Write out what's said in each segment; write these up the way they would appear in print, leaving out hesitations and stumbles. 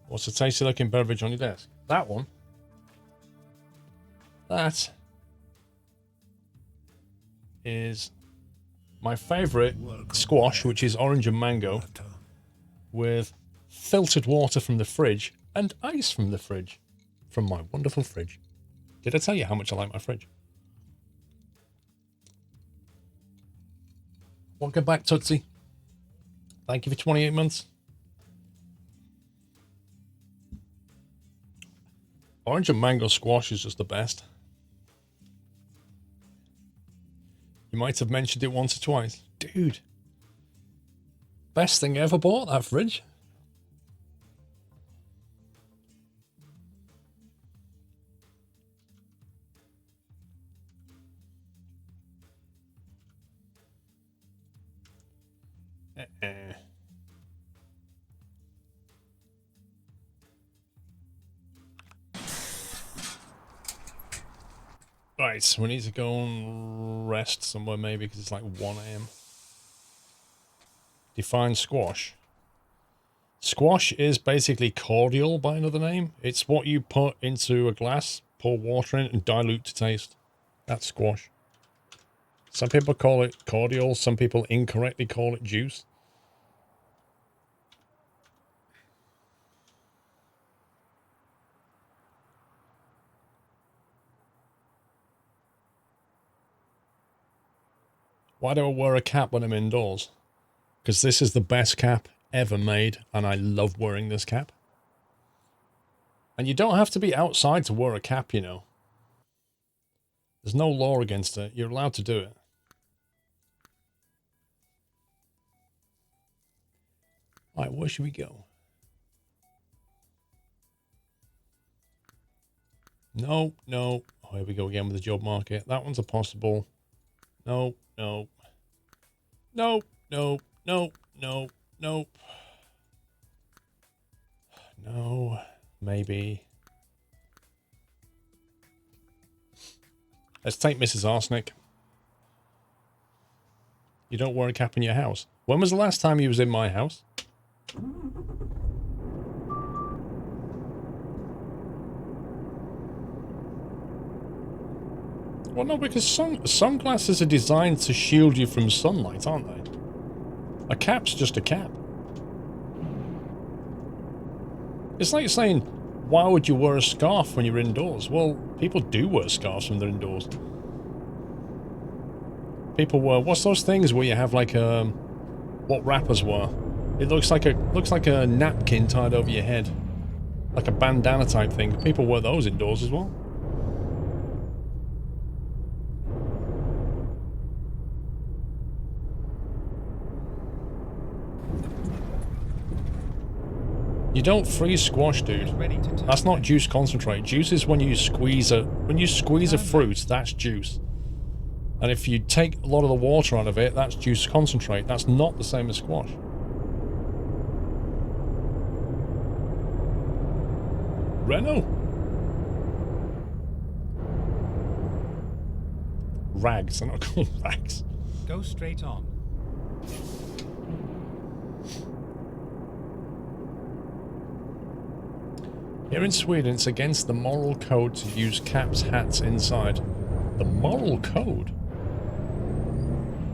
What's a tasty looking beverage on your desk? That one. That is my favorite squash, which is orange and mango, with filtered water from the fridge and ice from the fridge, from my wonderful fridge. Did I tell you how much I like my fridge? Welcome back, Tootsie. Thank you for 28 months. Orange and mango squash is just the best. You might have mentioned it once or twice. Dude. Best thing I ever bought, that fridge. Right, we need to go and rest somewhere maybe because it's like 1 AM. Define squash. Squash is basically cordial by another name. It's what you put into a glass, pour water in, and dilute to taste. That's squash. Some people call it cordial, some people incorrectly call it juice. Why do I wear a cap when I'm indoors? Because this is the best cap ever made, and I love wearing this cap. And you don't have to be outside to wear a cap, you know. There's no law against it. You're allowed to do it. Alright, where should we go? No, no. Oh, here we go again with the job market. That one's a possible. No, no. No, no, no, no, no. No, maybe. Let's take Mrs. Arsenic. You don't wear a cap in your house. When was the last time you was in my house? Well, no, because sunglasses are designed to shield you from sunlight, aren't they? A cap's just a cap. It's like saying, why would you wear a scarf when you're indoors? Well, people do wear scarves when they're indoors. People wear, what's those things where you have like what rappers wear? It looks like a napkin tied over your head, like a bandana type thing. People wear those indoors as well. You don't freeze squash, dude. That's not juice concentrate. Juice is when you squeeze a fruit, that's juice. And if you take a lot of the water out of it, that's juice concentrate. That's not the same as squash. Renault. Rags, they're not called rags. Go straight on. Here in Sweden, it's against the moral code to use caps, hats inside. The moral code?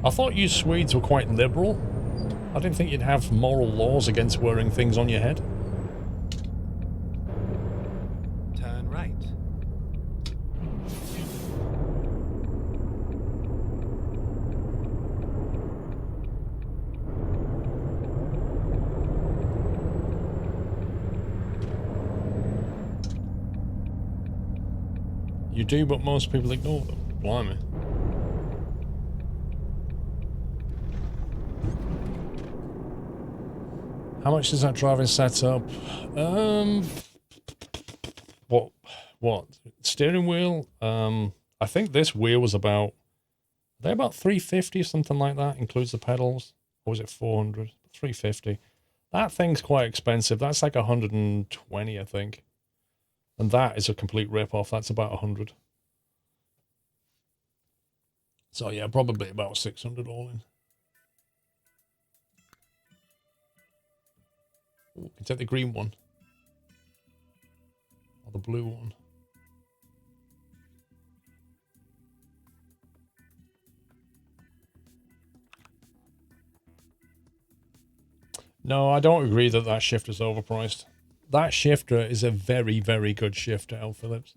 I thought you Swedes were quite liberal. I didn't think you'd have moral laws against wearing things on your head. Turn right. You do, but most people ignore them. Blimey. How much does that driving setup? What? Steering wheel? I think this wheel was about, they're about 350, something like that, includes the pedals. Or was it 400? 350. That thing's quite expensive. That's like 120, I think. And that is a complete rip-off. That's about 100. So yeah, probably about 600 all in. Ooh, can take the green one. blue one. No, I don't agree that that shifter's overpriced. That shifter is a very, very good shifter, L. Phillips.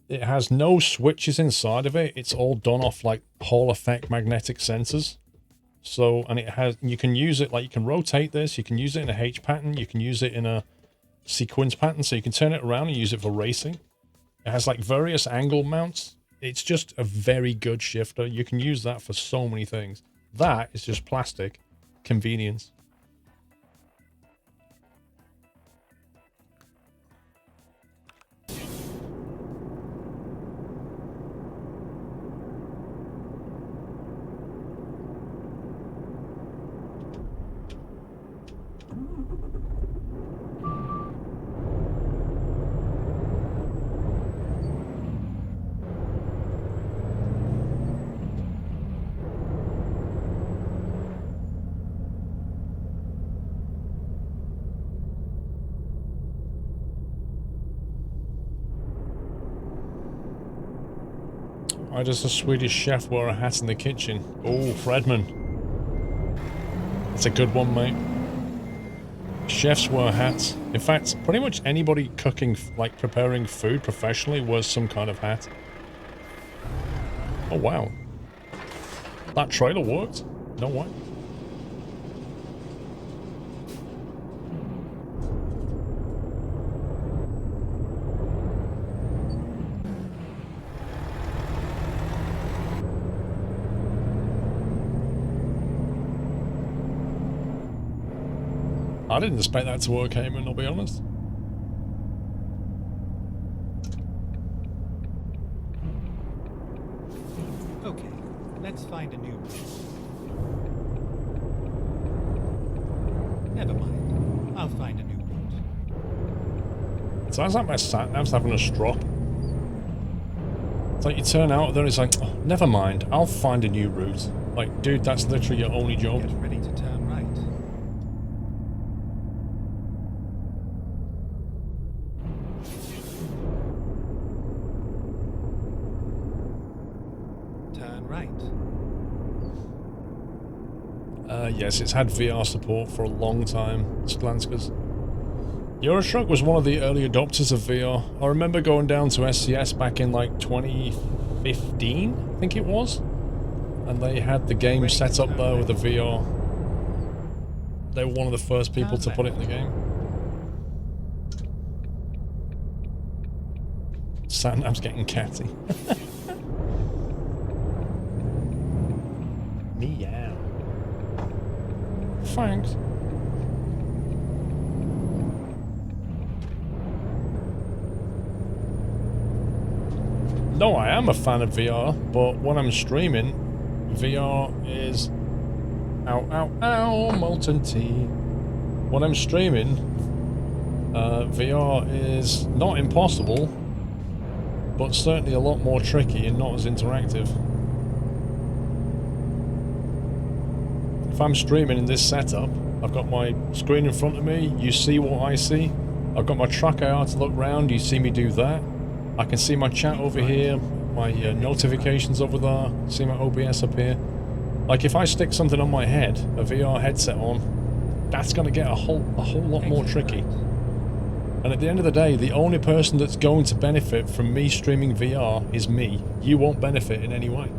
It has no switches inside of it. It's all done off like Hall effect magnetic sensors. So, and it has, you can use it, like you can rotate this, you can use it in a H pattern, you can use it in a sequence pattern, so you can turn it around and use it for racing. It has like various angle mounts. It's just a very good shifter. You can use that for so many things. That is just plastic convenience. Why does the Swedish chef wear a hat in the kitchen? Oh, Fredman. That's a good one, mate. Chefs wear hats. In fact, pretty much anybody cooking, like preparing food professionally, wears some kind of hat. Oh, wow. That trailer worked? No way. I didn't expect that to work, Heyman, I'll be honest. Okay, let's find a new route. Never mind. I'll find a new route. It sounds like my sat-nav's having a stroke. It's like you turn out there, it's like, oh, never mind, I'll find a new route. Like, dude, that's literally your only job. Get ready to turn right. Yes, it's had VR support for a long time, Sklanskas. Eurotruck was one of the early adopters of VR. I remember going down to SCS back in like 2015, I think it was. And they had the game set up there with the VR. They were one of the first people to put it in the game. Sandham's getting catty. Meow. Thanks. No, I am a fan of VR, but when I'm streaming, VR is... Ow, ow, ow, molten tea. When I'm streaming, VR is not impossible, but certainly a lot more tricky and not as interactive. If I'm streaming in this setup, I've got my screen in front of me, you see what I see. I've got my track IR to look round, you see me do that. I can see my chat over here, my notifications over there, see my OBS up here. Like if I stick something on my head, a VR headset on, that's going to get a whole lot more tricky. And at the end of the day, the only person that's going to benefit from me streaming VR is me. You won't benefit in any way.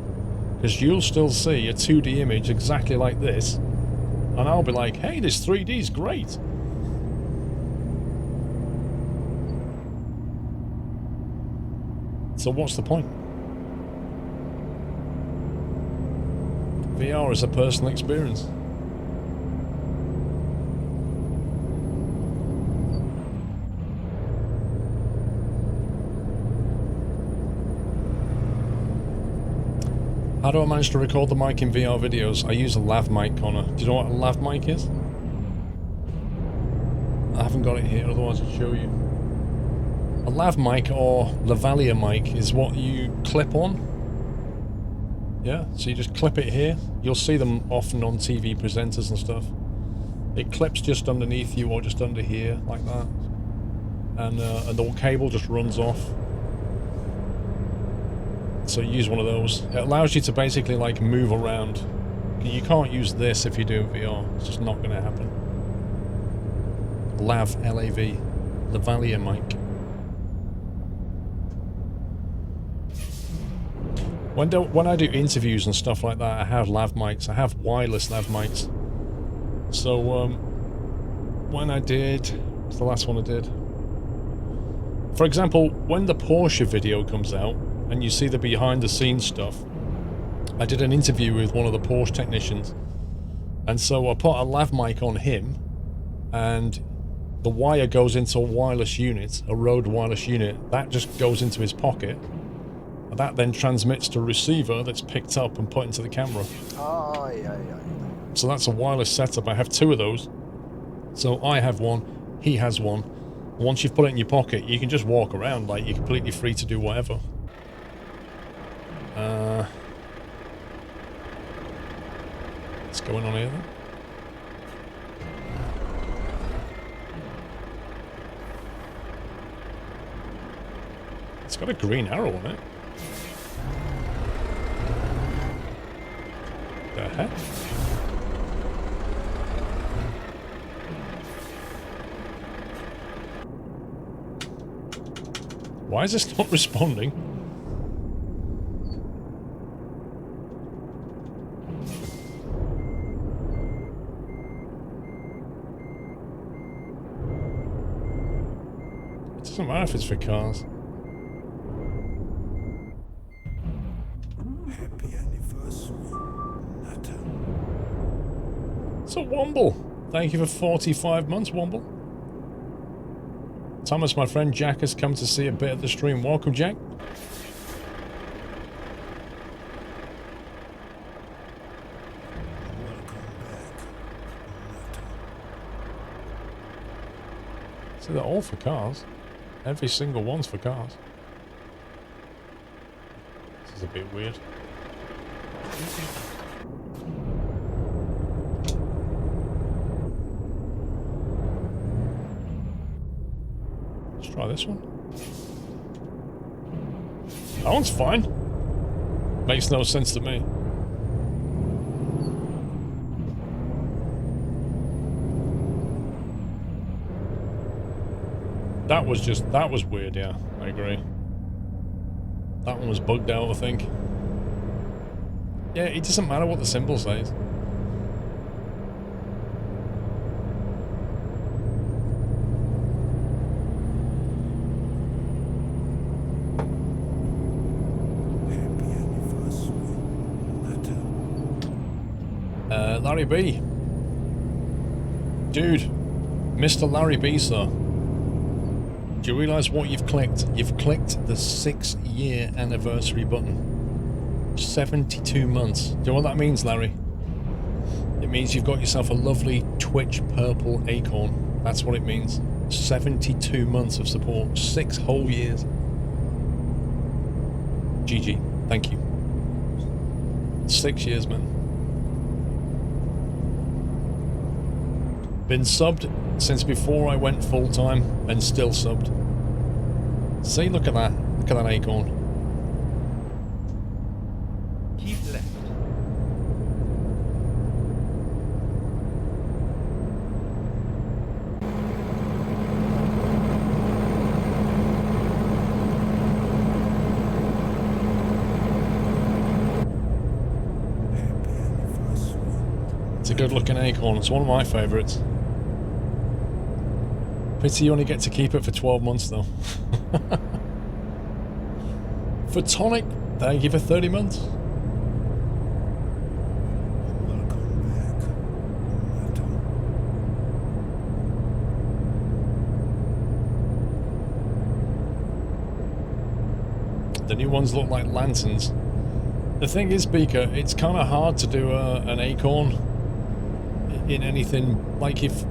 Because you'll still see a 2D image exactly like this, and I'll be like, hey, this 3D is great. So what's the point? VR is a personal experience. How do I manage to record the mic in VR videos? I use a lav mic, Connor. Do you know what a lav mic is? I haven't got it here, otherwise I'd show you. A lav mic or lavalier mic is what you clip on. Yeah, so you just clip it here. You'll see them often on TV presenters and stuff. It clips just underneath you or just under here, like that. and the cable just runs off. So you use one of those. It allows you to basically like move around. You can't use this if you're doing VR. It's just not going to happen. Lav, L-A-V, Lavalier mic. When I do interviews and stuff like that, I have lav mics. I have wireless lav mics. So when I did, what's the last one I did? For example, when the Porsche video comes out and you see the behind the scenes stuff, I did an interview with one of the Porsche technicians, and so I put a lav mic on him, and the wire goes into a wireless unit, a Rode wireless unit, that just goes into his pocket. That then transmits to a receiver that's picked up and put into the camera. Oh, yeah. So that's a wireless setup. I have two of those. So I have one, he has one. Once you've put it in your pocket, you can just walk around, like you're completely free to do whatever. What's going on here then? It's got a green arrow on it. The heck? Why is this not responding? It doesn't matter if it's for cars. Happy anniversary, Nata. So Womble, thank you for 45 months, Womble. Thomas, my friend Jack, has come to see a bit of the stream. Welcome, Jack. So they're all for cars. Every single one's for cars. This is a bit weird. Let's try this one. That one's fine. Makes no sense to me. That was weird, yeah, I agree. That one was bugged out, I think. Yeah, it doesn't matter what the symbol says. Larry B. Dude, Mr. Larry B, sir. Do you realise what you've clicked? You've clicked the 6-year anniversary button. 72 months. Do you know what that means, Larry? It means you've got yourself a lovely Twitch purple acorn. That's what it means. 72 months of support. 6 whole years. GG. Thank you. 6 years, man. Been subbed since before I went full-time and still subbed. See, look at that. Look at that acorn. Keep left. It's a good-looking acorn. It's one of my favourites. Pity you only get to keep it for 12 months, though. For Tonic, thank you for 30 months. Welcome back, Nata. The new ones look like lanterns. The thing is, Beaker, it's kind of hard to do an acorn in anything. Like, if...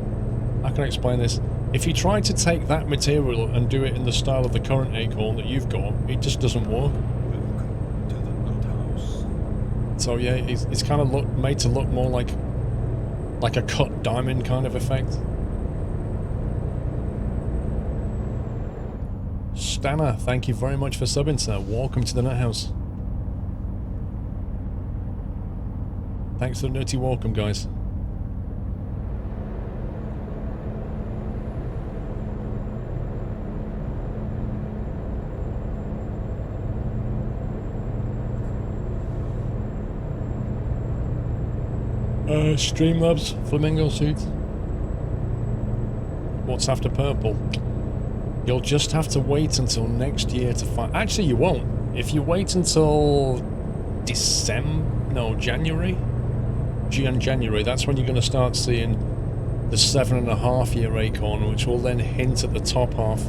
How can I explain this? If you try to take that material and do it in the style of the current acorn that you've got, it just doesn't work. Welcome to the Nut House. So yeah, it's kind of made to look more like a cut diamond kind of effect. Stanner, thank you very much for subbing, sir. Welcome to the Nut House. Thanks for the nutty welcome, guys. Streamlabs, flamingo suits. What's after purple? You'll just have to wait until next year to find... Actually, you won't. If you wait until January? January, that's when you're going to start seeing the 7.5-year acorn, which will then hint at the top half.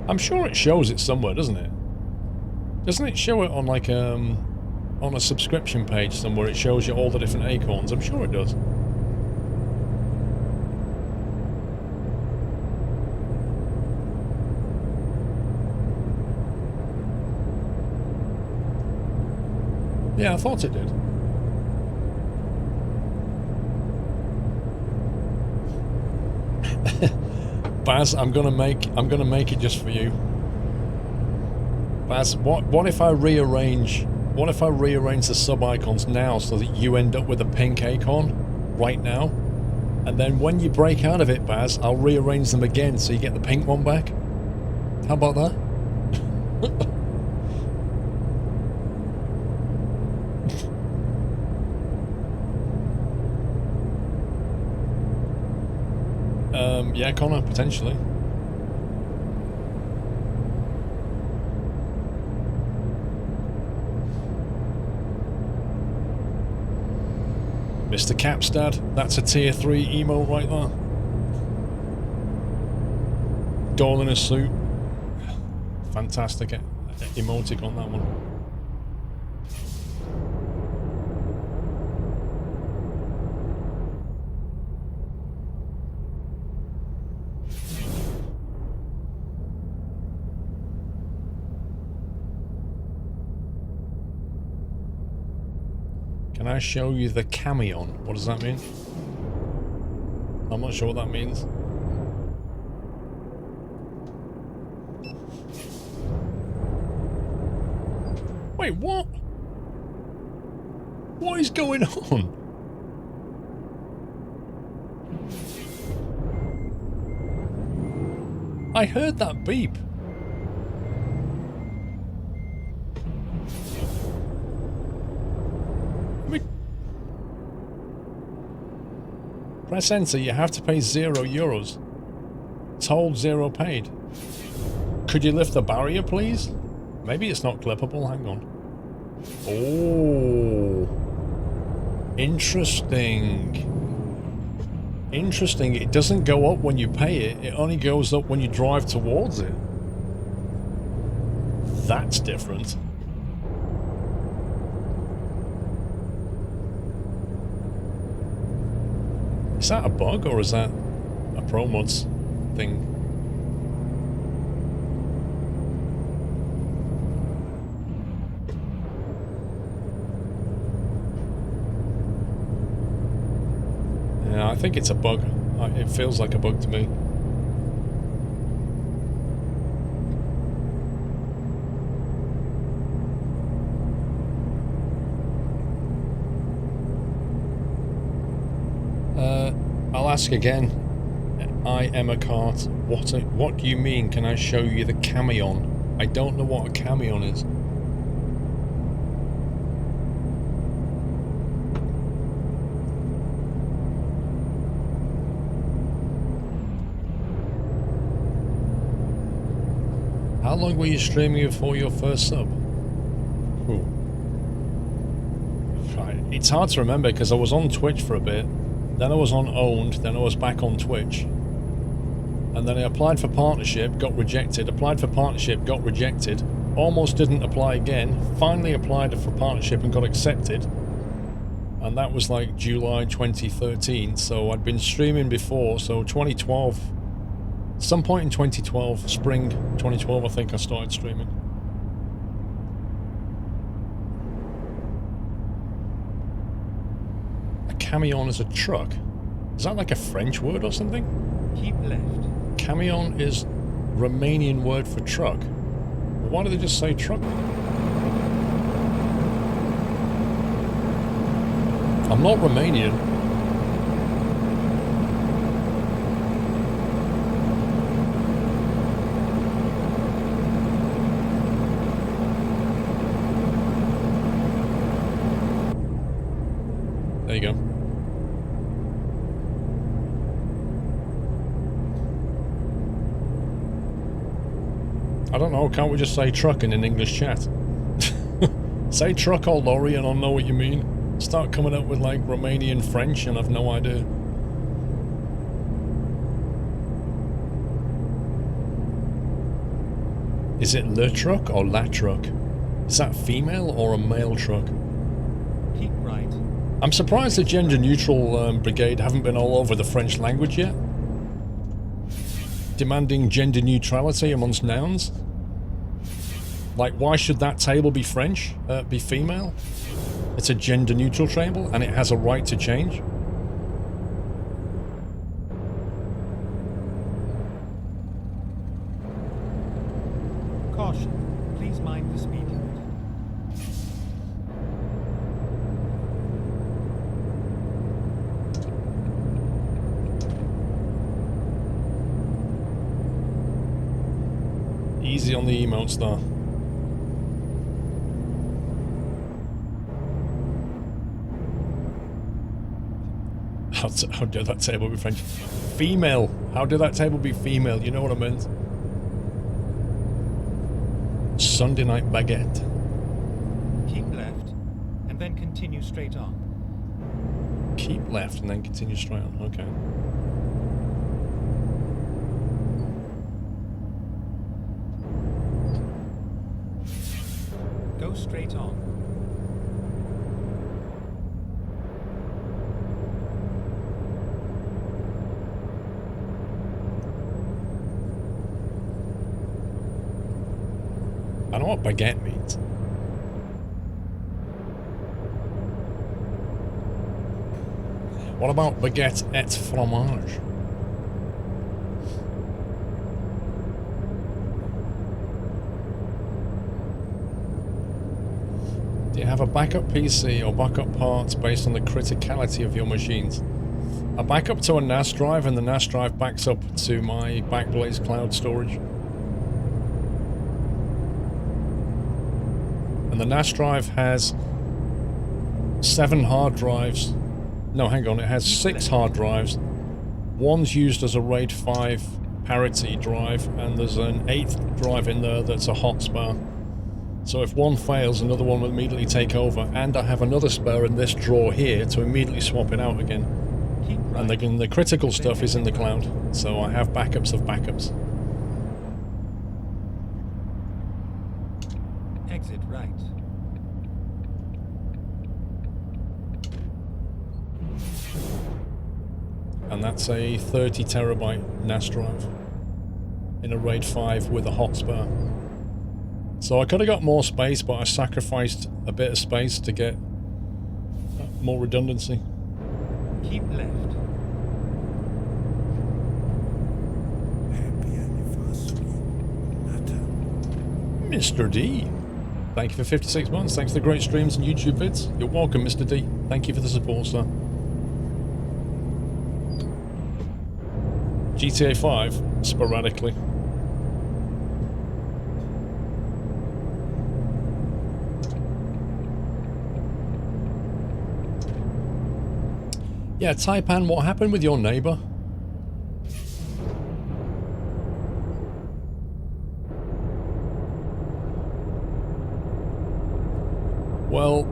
I'm sure it shows it somewhere, doesn't it? Doesn't it show it on like on a subscription page somewhere? It shows you all the different acorns. I'm sure it does. Yeah, I thought it did. Baz, I'm gonna make it just for you. Baz, what if I rearrange the sub icons now so that you end up with a pink acorn right now? And then when you break out of it, Baz, I'll rearrange them again so you get the pink one back. How about that? Yeah, Connor, potentially. Mr. Capstad, that's a tier 3 emo right there. Doll in a suit. Fantastic emotic on that one. Can I show you the camion? What does that mean? I'm not sure what that means. Wait, what? What is going on? I heard that beep. Press enter, you have to pay €0. Told 0 paid. Could you lift the barrier, please? Maybe it's not clippable, hang on. Oh. Interesting. Interesting, it doesn't go up when you pay it, it only goes up when you drive towards it. That's different. Is that a bug or is that a Pro Mods thing? Yeah, I think it's a bug. It feels like a bug to me. I'll ask again. I am a cart. What do you mean? Can I show you the camion? I don't know what a camion is. How long were you streaming before your first sub? Ooh. Right. It's hard to remember because I was on Twitch for a bit. Then I was on Owned, then I was back on Twitch. And then I applied for partnership, got rejected, applied for partnership, got rejected, almost didn't apply again, finally applied for partnership and got accepted. And that was like July 2013, so I'd been streaming before, so 2012, some point in 2012, spring 2012 I think I started streaming. camion is a truck. Is that like a French word or something? Keep left. Camion is Romanian word for truck. Why do they just say truck? I'm not Romanian. There you go. I don't know, can't we just say truck in an English chat? Say truck or lorry and I'll know what you mean. Start coming up with like Romanian French and I've no idea. Is it le truck or la truck? Is that female or a male truck? Keep right. I'm surprised the gender neutral brigade haven't been all over the French language yet. Demanding gender neutrality amongst nouns. Like, why should that table be French? Be female? It's a gender neutral table and it has a right to change. Caution. Please mind the speed limit. Easy on the emotes there. How dare that table be French? Female! How dare that table be female? You know what I meant. Sunday night baguette. Keep left, and then continue straight on. Keep left and then continue straight on. Okay. Go straight on. I know what baguette means. What about baguette et fromage? Do you have a backup PC or backup parts based on the criticality of your machines? I back up to a NAS drive and the NAS drive backs up to my Backblaze cloud storage. And the NAS drive has 7 hard drives. No, hang on, it has 6 hard drives. One's used as a RAID 5 parity drive, and there's an 8th drive in there that's a hot spare. So if one fails, another one will immediately take over, and I have another spare in this drawer here to immediately swap it out again. Keep right. And the critical stuff is in the cloud, so I have backups of backups. Exit right. And that's a 30 terabyte NAS drive in a RAID 5 with a hot spare. So I could have got more space, but I sacrificed a bit of space to get more redundancy. Keep left. Happy anniversary, Nata. Mr. D, thank you for 56 months. Thanks for the great streams and YouTube vids. You're welcome, Mr. D. Thank you for the support, sir. GTA 5, sporadically. Yeah, Taipan, what happened with your neighbor? Well,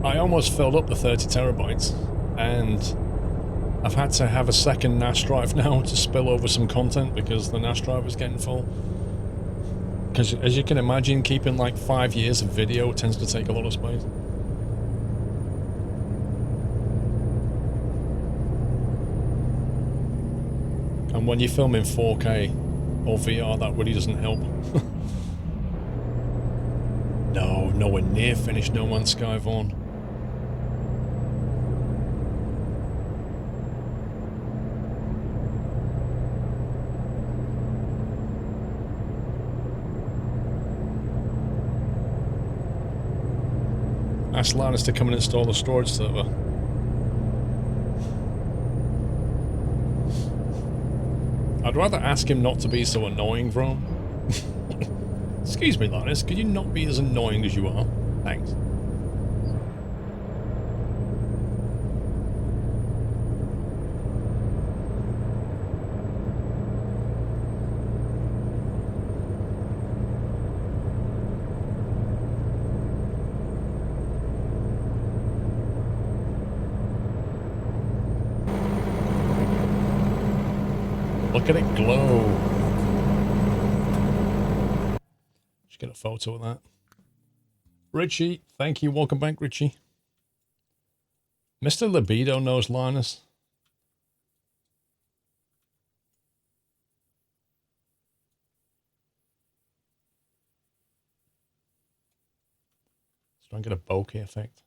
I almost filled up the 30 terabytes, and I've had to have a second NAS drive now to spill over some content because the NAS drive is getting full. Because as you can imagine, keeping like 5 years of video tends to take a lot of space. And when you film in 4K or VR, that really doesn't help. No, nowhere near finished No Man's Sky, Vaughn. Ask Linus to come and install the storage server. I'd rather ask him not to be so annoying, Vrome. Excuse me, Linus, could you not be as annoying as you are? Thanks. Look at it glow. Just get a photo of that. Richie, thank you. Welcome back, Richie. Mr. Libido knows Linus. Let's try and get a bokeh effect.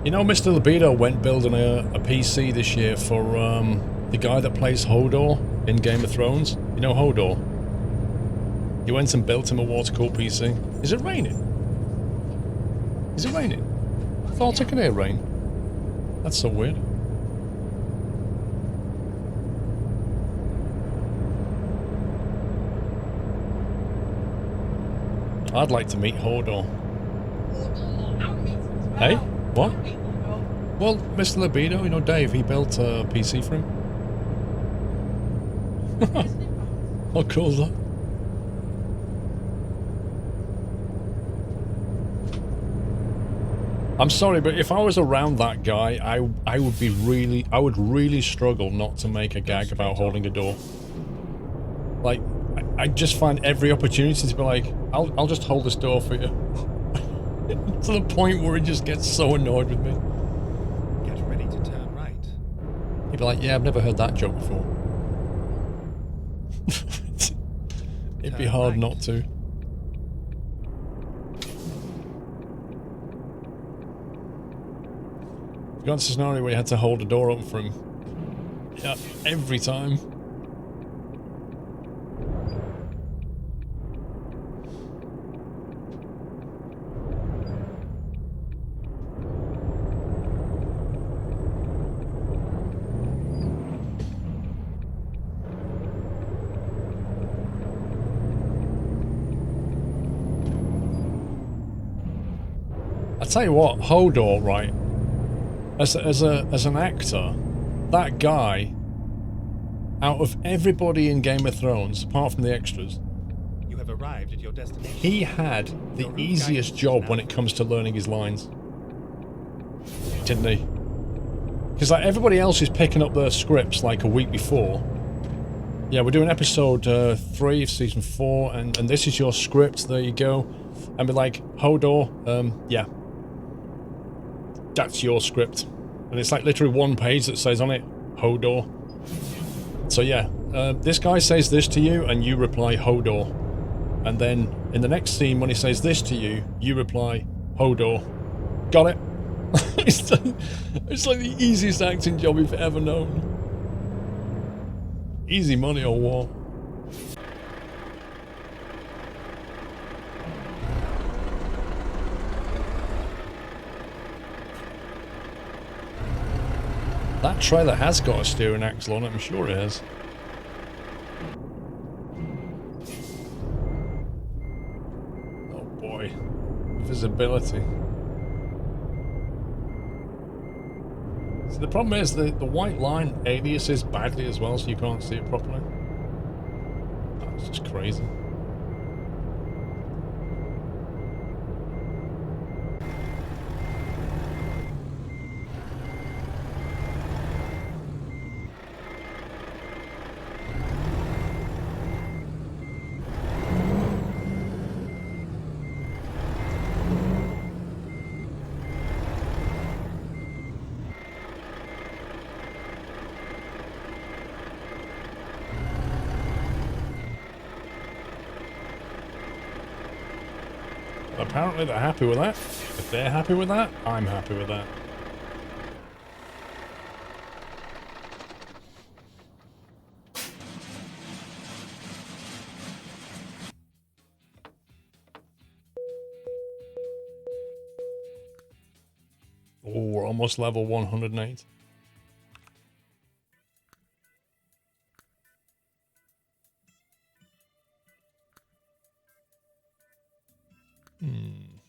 You know, Mr. Libido went building a PC this year for the guy that plays Hodor in Game of Thrones. You know Hodor? He went and built him a water-cooled PC. Is it raining? Is it raining? I thought I could hear rain. That's so weird. I'd like to meet Hodor. Hey? What? Well, Mr. Libido, you know Dave, he built a PC for him. How cool is that? I'm sorry, but if I was around that guy, I would really struggle not to make a gag about holding a door. Like, I just find every opportunity to be like, I'll just hold this door for you. To the point where he just gets so annoyed with me. Get ready to turn right. He'd be like, yeah, I've never heard that joke before. It'd be hard not to. I've got a scenario where you had to hold a door open for him. Yeah, every time. I tell you what, Hodor, right? As an actor, that guy, out of everybody in Game of Thrones, apart from the extras, You have arrived at your destination. he had the easiest job when it comes to learning his lines, didn't he? Because like everybody else is picking up their scripts like a week before. Yeah, we're doing episode 3 of season 4, and this is your script. There you go. And be like, Hodor, yeah. That's your script. And it's like literally one page that says on it, Hodor. So yeah, this guy says this to you and you reply Hodor. And then in the next scene when he says this to you, you reply Hodor. Got it? It's like the easiest acting job you've ever known. Easy money or what? That trailer has got a steering axle on it, I'm sure it has. Oh boy. Visibility. So the problem is the white line aliases badly as well, so you can't see it properly. That's just crazy. Apparently they're happy with that. If they're happy with that, I'm happy with that. almost level 108.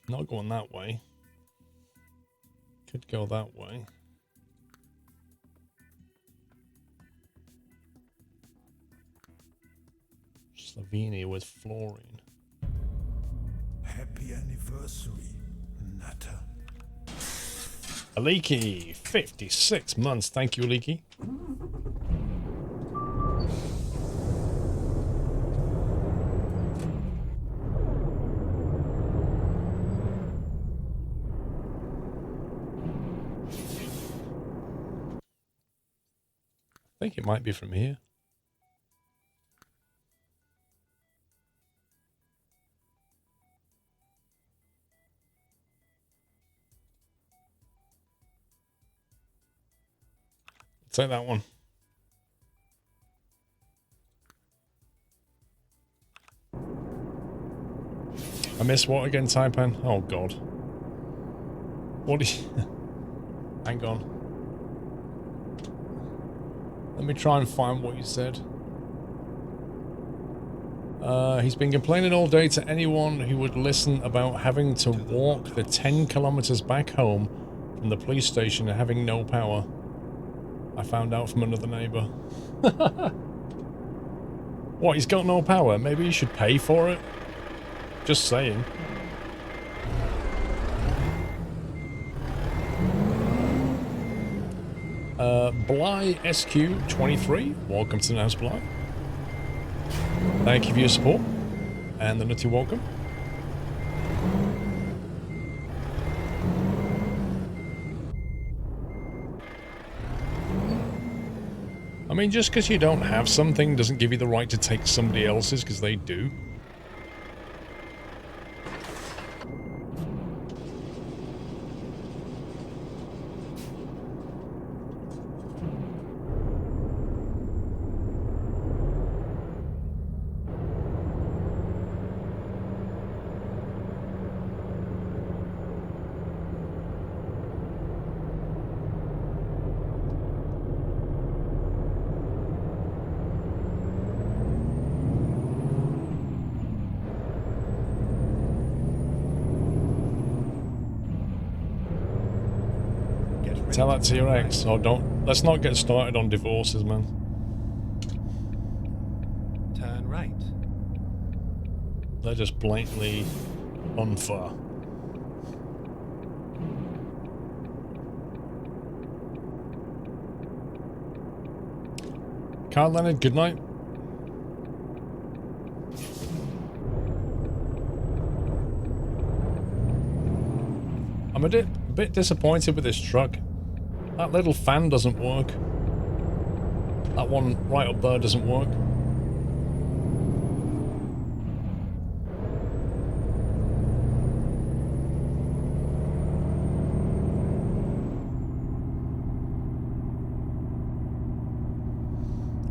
Not going that way. Could go that way. Slovenia with fluorine. Happy anniversary, Natter. Aliki, 56 months. Thank you, Aliki. I think it might be from here. Take that one. I missed what again, Taipan? Oh god. What do you... Hang on. Let me try and find what you said. He's been complaining all day to anyone who would listen about having to walk the 10 kilometers back home from the police station and having no power. I found out from another neighbor. What, he's got no power? Maybe he should pay for it? Just saying. Bly SQ23, welcome to the house, Bly. Thank you for your support and the nutty welcome. I mean, just because you don't have something doesn't give you the right to take somebody else's, because they do. Tell that to your ex, or don't. Let's not get started on divorces, man. Turn right. They're just blatantly unfair. Carl Leonard, good night. I'm a bit disappointed with this truck. That little fan doesn't work. That one right up there doesn't work.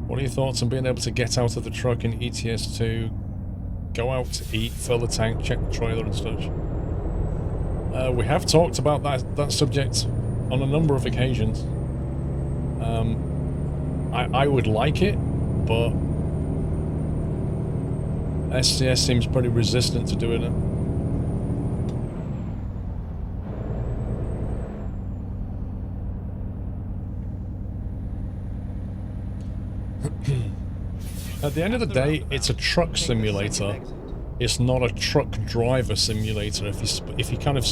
What are your thoughts on being able to get out of the truck in ETS2, go out to eat, fill the tank, check the trailer and such? We have talked about that subject on a number of occasions. I would like it, but SCS seems pretty resistant to doing it. At the end of the day, it's a truck simulator. It's not a truck driver simulator. If you kind of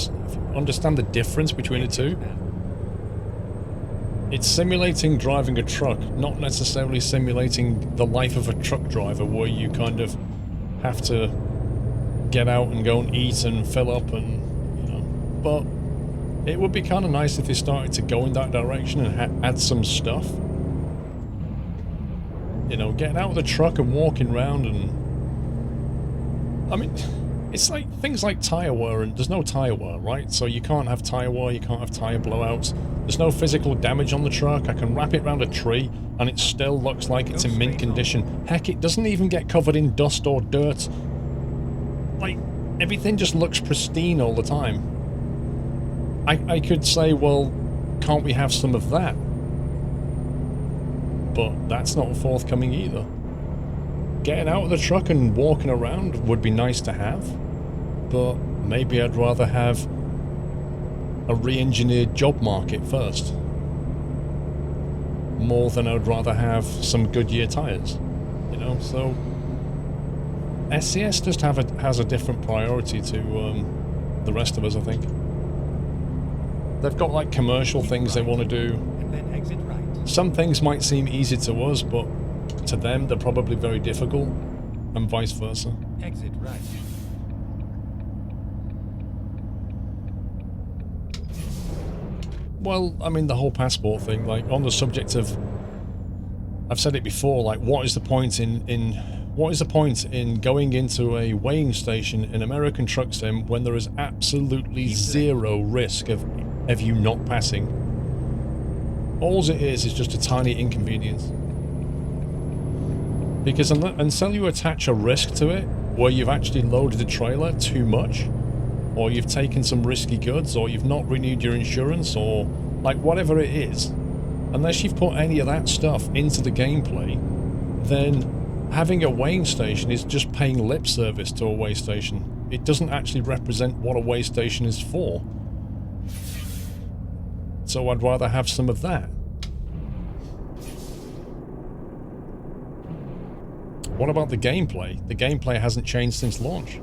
understand the difference between the two. It's simulating driving a truck, not necessarily simulating the life of a truck driver, where you kind of have to get out and go and eat and fill up and, you know. But it would be kind of nice if they started to go in that direction and add some stuff. You know, getting out of the truck and walking around and... I mean, it's like things like tyre wear, and there's no tyre wear, right? So you can't have tyre wear, you can't have tyre blowouts. There's no physical damage on the truck. I can wrap it around a tree and it still looks like it's in mint condition. Heck, it doesn't even get covered in dust or dirt. Like, everything just looks pristine all the time. I could say, well, can't we have some of that? But that's not forthcoming either. Getting out of the truck and walking around would be nice to have, but maybe I'd rather have a re-engineered job market first, more than I'd rather have some Goodyear tires, you know. So SCS just has a different priority to the rest of us, I think. They've got like commercial things they want to do. And then exit right. Some things might seem easy to us, but to them they're probably very difficult, and vice versa. Exit right. Well, I mean, the whole passport thing, like, on the subject of, I've said it before, like, what is the point in going into a weighing station in American Truck Sim when there is absolutely zero risk of you not passing? All it is just a tiny inconvenience. Because until you attach a risk to it, where you've actually loaded the trailer too much, or you've taken some risky goods, or you've not renewed your insurance, or like whatever it is, unless you've put any of that stuff into the gameplay, then having a weighing station is just paying lip service to a weigh station. It doesn't actually represent what a weigh station is for. So I'd rather have some of that. What about the gameplay? The gameplay hasn't changed since launch.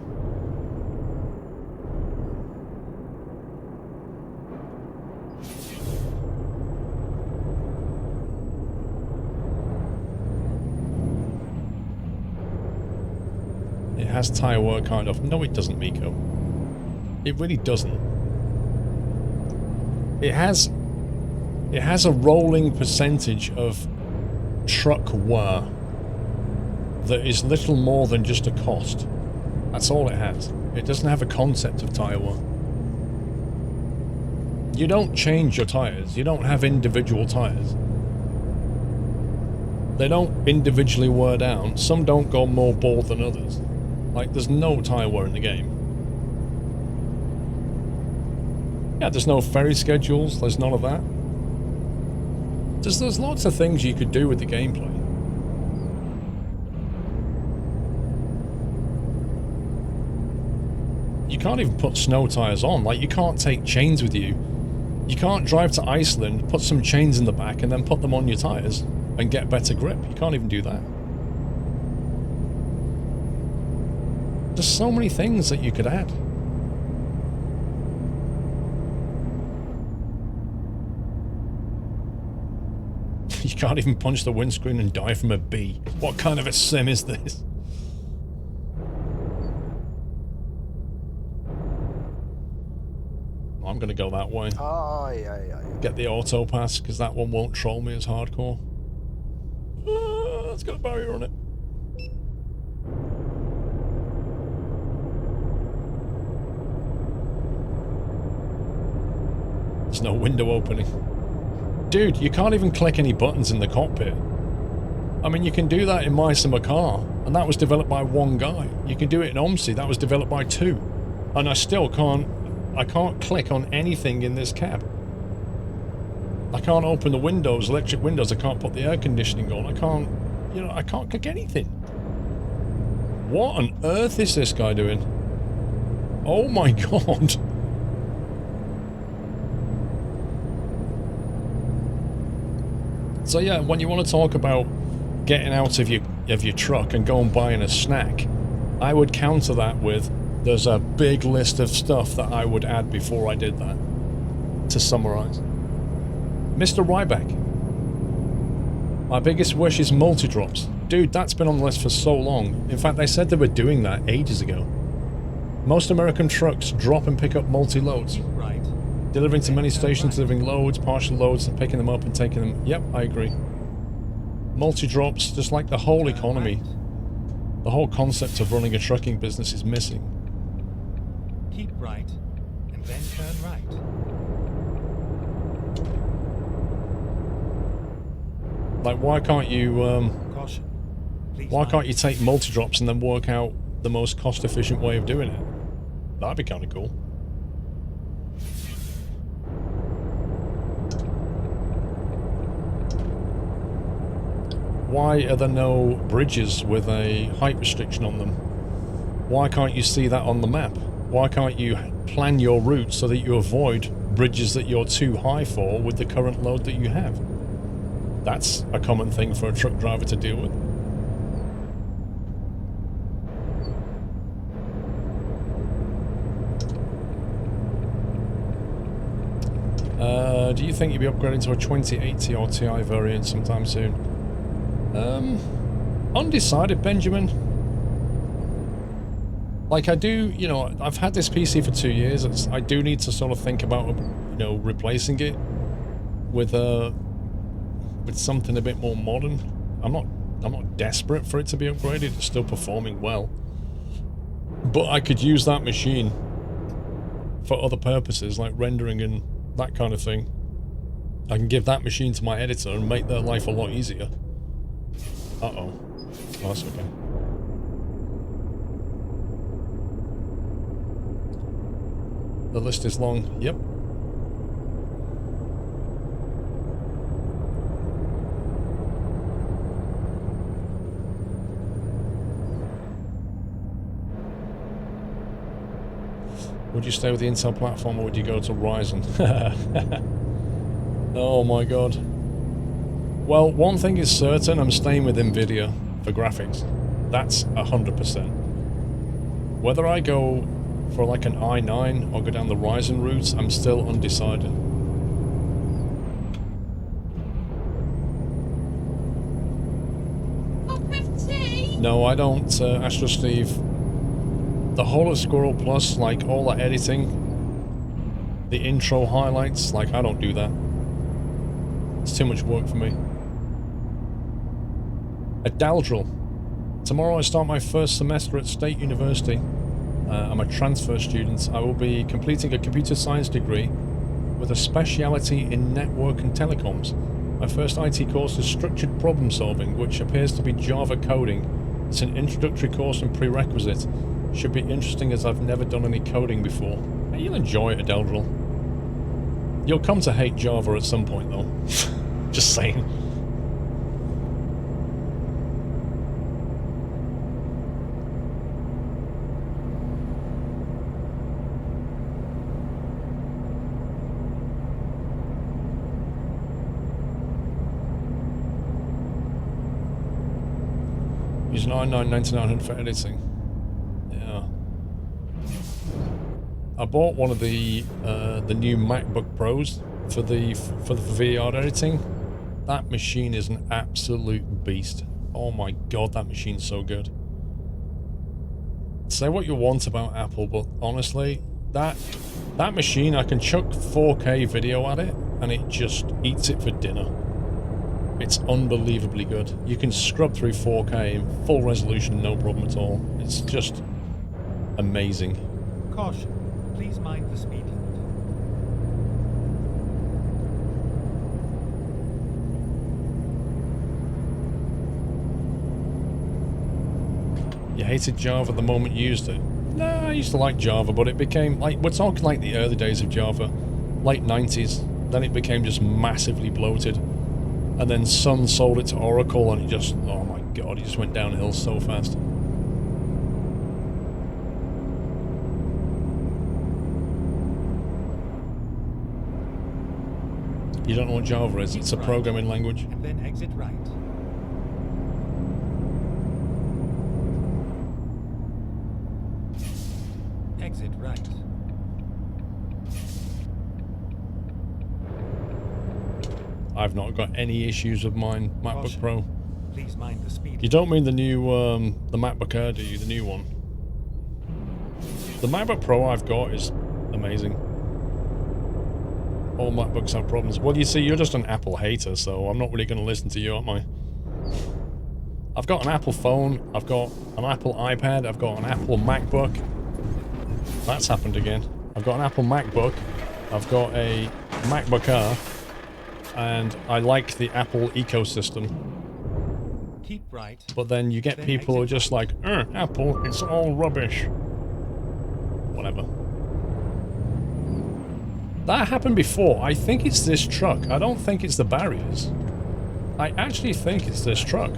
It has tire wear, kind of. No, it doesn't, Miko. It really doesn't. It has a rolling percentage of truck wear that is little more than just a cost. That's all it has. It doesn't have a concept of tire wear. You don't change your tires. You don't have individual tires. They don't individually wear down. Some don't go more bald than others. Like, there's no tire wear in the game. Yeah, there's no ferry schedules. There's none of that. There's lots of things you could do with the gameplay. You can't even put snow tires on. Like, you can't take chains with you. You can't drive to Iceland, put some chains in the back, and then put them on your tires and get better grip. You can't even do that. There's so many things that you could add. You can't even punch the windscreen and die from a bee. What kind of a sim is this? I'm gonna go that way. Oh, yeah. Get the auto pass, because that one won't troll me as hardcore. It's got a barrier on it. There's no window opening. Dude, you can't even click any buttons in the cockpit. I mean, you can do that in My Summer Car, and that was developed by one guy. You can do it in OMSI, that was developed by two. And I still can't... I can't click on anything in this cab. I can't open the windows, electric windows, I can't put the air conditioning on, I can't... You know, I can't click anything. What on earth is this guy doing? Oh my god. So yeah, when you want to talk about getting out of your truck and going buying a snack, I would counter that with, there's a big list of stuff that I would add before I did that. To summarize. Mr. Ryback. My biggest wish is multi-drops. Dude, that's been on the list for so long. In fact, they said they were doing that ages ago. Most American trucks drop and pick up multi-loads. Right. Delivering to many stations, delivering loads, partial loads, and picking them up and taking them... Yep, I agree. Multi-drops, just like the whole economy. The whole concept of running a trucking business is missing. Keep right, and then turn right. Like, why can't you, Caution. Please why mind. can't you take multi-drops and then work out the most cost-efficient way of doing it? That'd be kind of cool. Why are there no bridges with a height restriction on them? Why can't you see that on the map? Why can't you plan your route so that you avoid bridges that you're too high for with the current load that you have? That's a common thing for a truck driver to deal with. Do you think you'll be upgrading to a 2080 or Ti variant sometime soon? Undecided, Benjamin. Like, I do, you know, I've had this PC for 2 years. I do need to sort of think about, you know, replacing it with something a bit more modern. I'm not desperate for it to be upgraded. It's still performing well. But I could use that machine for other purposes, like rendering and that kind of thing. I can give that machine to my editor and make their life a lot easier. Uh-oh. Oh, that's okay. The list is long. Yep. Would you stay with the Intel platform or would you go to Ryzen? Oh my god. Well, one thing is certain, I'm staying with Nvidia for graphics. That's 100%. Whether I go for like an i9 or go down the Ryzen route, I'm still undecided. No, I don't, Astro Steve. The whole of SquirrelPlus, like all that editing, the intro highlights, like I don't do that. It's too much work for me. At Daldril. Tomorrow I start my first semester at State University. I'm a transfer student. I will be completing a computer science degree with a speciality in network and telecoms. My first IT course is structured problem solving, which appears to be Java coding. It's an introductory course and prerequisite. Should be interesting as I've never done any coding before. You'll enjoy it at Daldril. You'll come to hate Java at some point though. Just saying. Use an i9 9900 for editing. Yeah. I bought one of the new MacBook Pros for the VR editing. That machine is an absolute beast. Oh my god, that machine's so good. Say what you want about Apple, but honestly, that machine, I can chuck 4K video at it and it just eats it for dinner. It's unbelievably good. You can scrub through 4K in full resolution, no problem at all. It's just amazing. Caution. Please mind the speed limit. You hated Java the moment you used it? Nah, I used to like Java, but it became, like, we're talking like the early days of Java. Late 90s. Then it became just massively bloated. And then Sun sold it to Oracle and it just, oh my god, it just went downhill so fast. You don't know what Java is? It's a programming language. And then exit right. Exit right. I've not got any issues with mine MacBook Caution. Pro. Please mind the speed. You don't mean the new, the MacBook Air, do you? The new one? The MacBook Pro I've got is amazing. All MacBooks have problems. Well, you see, you're just an Apple hater, so I'm not really going to listen to you, am I? I've got an Apple phone, I've got an Apple iPad, I've got an Apple MacBook. That's happened again. I've got an Apple MacBook, I've got a MacBook Air, and I like the Apple ecosystem. Keep right. But then you get people who are just like, Apple, it's all rubbish. Whatever. That happened before. I think it's this truck. I don't think it's the barriers. I actually think it's this truck.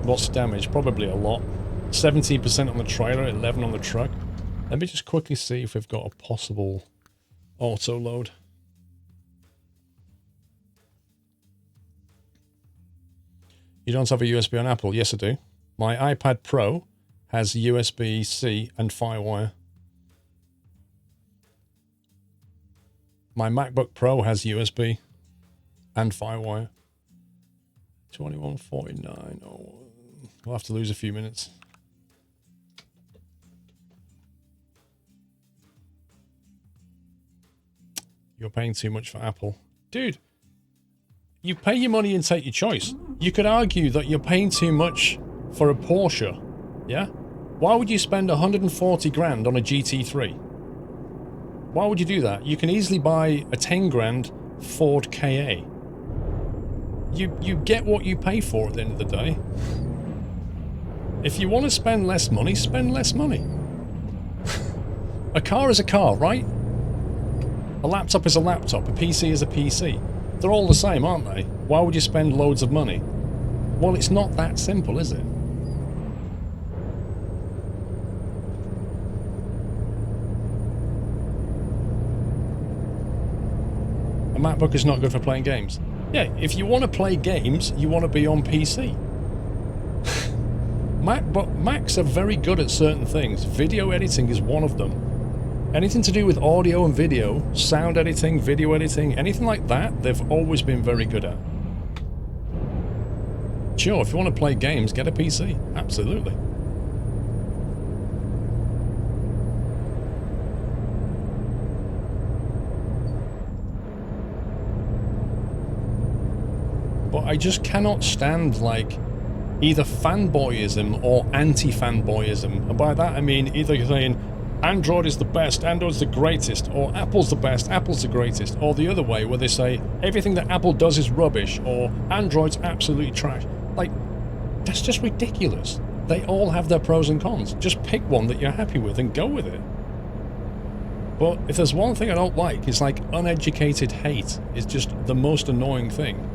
What's the damage? Probably a lot. 17% on the trailer, 11 on the truck. Let me just quickly see if we've got a possible auto load. You don't have a USB on Apple? Yes, I do. My iPad Pro has USB-C and Firewire. My MacBook Pro has USB and Firewire. 2149. Oh, we'll have to lose a few minutes. You're paying too much for Apple. Dude, you pay your money and take your choice. You could argue that you're paying too much for a Porsche, yeah? Why would you spend 140 grand on a GT3? Why would you do that? You can easily buy a 10 grand Ford KA. You get what you pay for at the end of the day. If you want to spend less money, spend less money. A car is a car, right? A laptop is a laptop. A PC is a PC. They're all the same, aren't they? Why would you spend loads of money? Well, it's not that simple, is it? A MacBook is not good for playing games. Yeah, if you want to play games, you want to be on PC. Macs are very good at certain things. Video editing is one of them. Anything to do with audio and video, sound editing, video editing, anything like that, they've always been very good at. Sure, if you want to play games, get a PC. Absolutely. But I just cannot stand, like, either fanboyism or anti-fanboyism. And by that I mean either you're saying Android is the best, Android's the greatest, or Apple's the best, Apple's the greatest, or the other way where they say everything that Apple does is rubbish, or Android's absolutely trash. Like, that's just ridiculous. They all have their pros and cons. Just pick one that you're happy with and go with it. But if there's one thing I don't like, it's like uneducated hate is just the most annoying thing.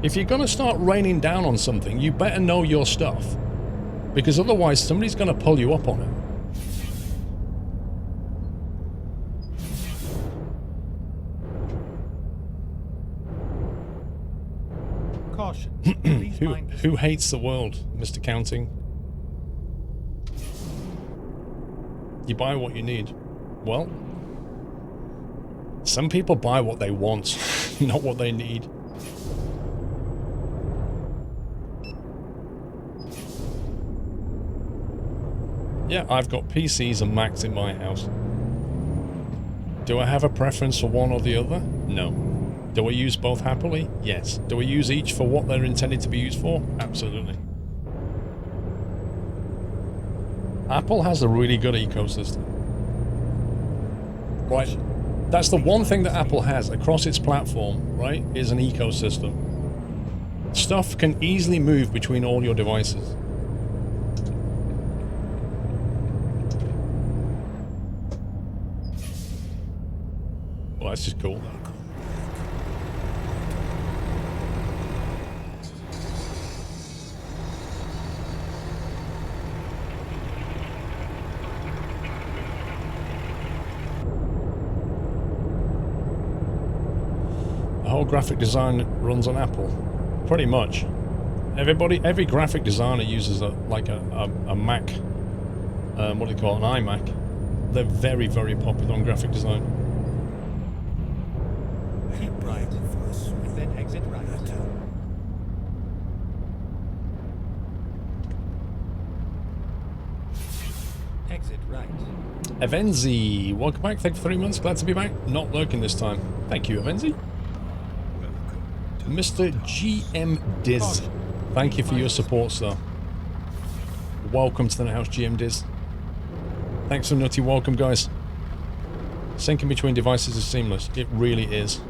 If you're going to start raining down on something, you better know your stuff. Because otherwise somebody's going to pull you up on it. Caution. Please mind this. Who hates the world, Mr. Counting? You buy what you need. Well, some people buy what they want, not what they need. Yeah, I've got PCs and Macs in my house. Do I have a preference for one or the other? No. Do I use both happily? Yes. Do I use each for what they're intended to be used for? Absolutely. Apple has a really good ecosystem. Right? That's the one thing that Apple has across its platform, right, is an ecosystem. Stuff can easily move between all your devices. Well, that's just cool. The whole graphic design runs on Apple. Pretty much. Every graphic designer uses a Mac. What do they call it? An iMac. They're very, very popular on graphic design. Keep right, and then exit right. Exit right. Avenzi, welcome back. Thank you for 3 months. Glad to be back. Not lurking this time. Thank you, Avenzi. Mr. GM Diz, thank you for your support, sir. Welcome to the house, GM Diz. Thanks for nutty welcome, guys. Syncing between devices is seamless. It really is.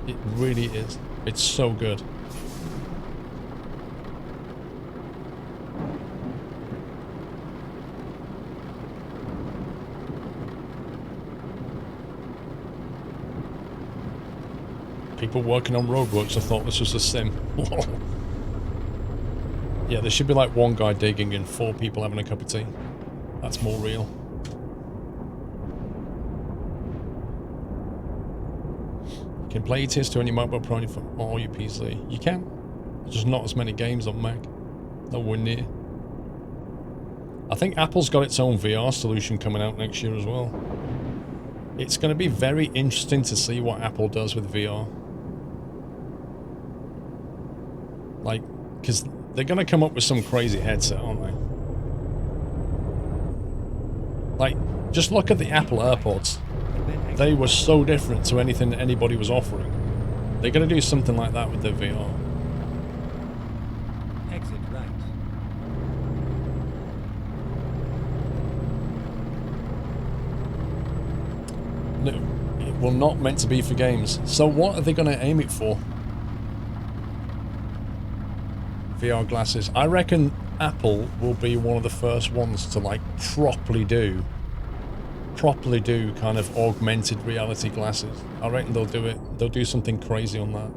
It really is. It's so good. People working on roadworks, I thought this was a sim. Yeah, there should be like one guy digging and 4 people having a cup of tea. That's more real. You can play TS2 on your MacBook Pro or your PC. You can. There's just not as many games on Mac. Nowhere near. I think Apple's got its own VR solution coming out next year as well. It's going to be very interesting to see what Apple does with VR. Like, because they're going to come up with some crazy headset, aren't they? Like, just look at the Apple AirPods. They were so different to anything that anybody was offering. They're going to do something like that with their VR. Exit right. No, it will not meant to be for games. So what are they going to aim it for? VR glasses. I reckon Apple will be one of the first ones to like properly do kind of augmented reality glasses. I reckon they'll do it. They'll do something crazy on that.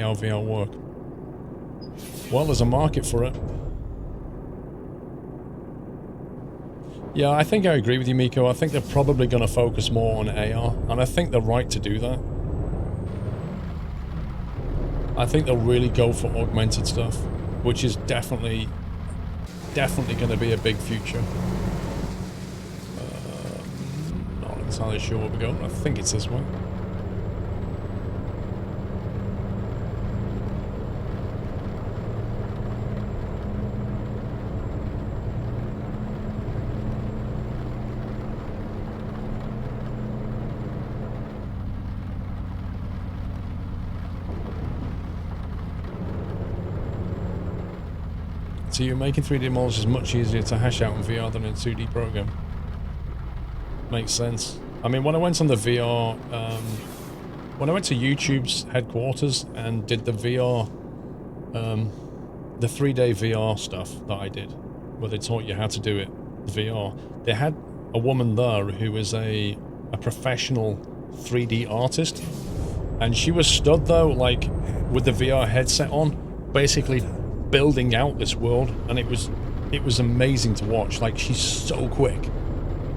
AR VR work. Well, there's a market for it. Yeah, I think I agree with you, Miko. I think they're probably going to focus more on AR, and I think they're right to do that. I think they'll really go for augmented stuff, which is definitely going to be a big future. Not entirely sure where we're going. I think it's this way. So you're making 3D models is much easier to hash out in VR than in a 2D program. Makes sense. I mean, when I went on the VR, when I went to YouTube's headquarters and did the VR, the 3-day VR stuff that I did, where they taught you how to do it, VR, they had a woman there who is a professional 3D artist, and she was stood though, like, with the VR headset on, basically building out this world, and it was amazing to watch. Like, she's so quick.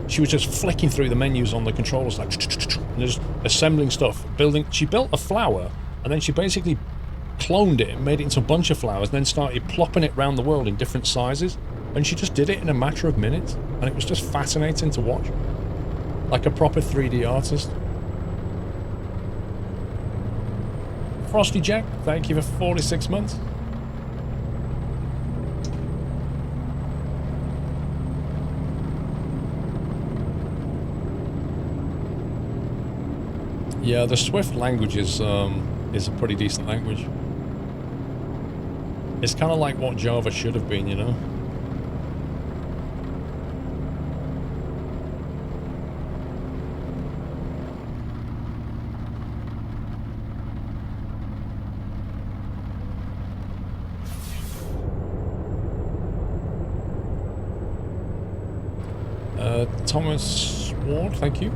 She was just flicking through the menus on the controllers, like, and just assembling stuff, building. She built a flower, and then she basically cloned it and made it into a bunch of flowers, and then started plopping it around the world in different sizes, and she just did it in a matter of minutes, and it was just fascinating to watch. Like a proper 3D artist. Frosty Jack, thank you for 46 months. Yeah, the Swift language is a pretty decent language. It's kind of like what Java should have been, you know? Thomas Ward, thank you.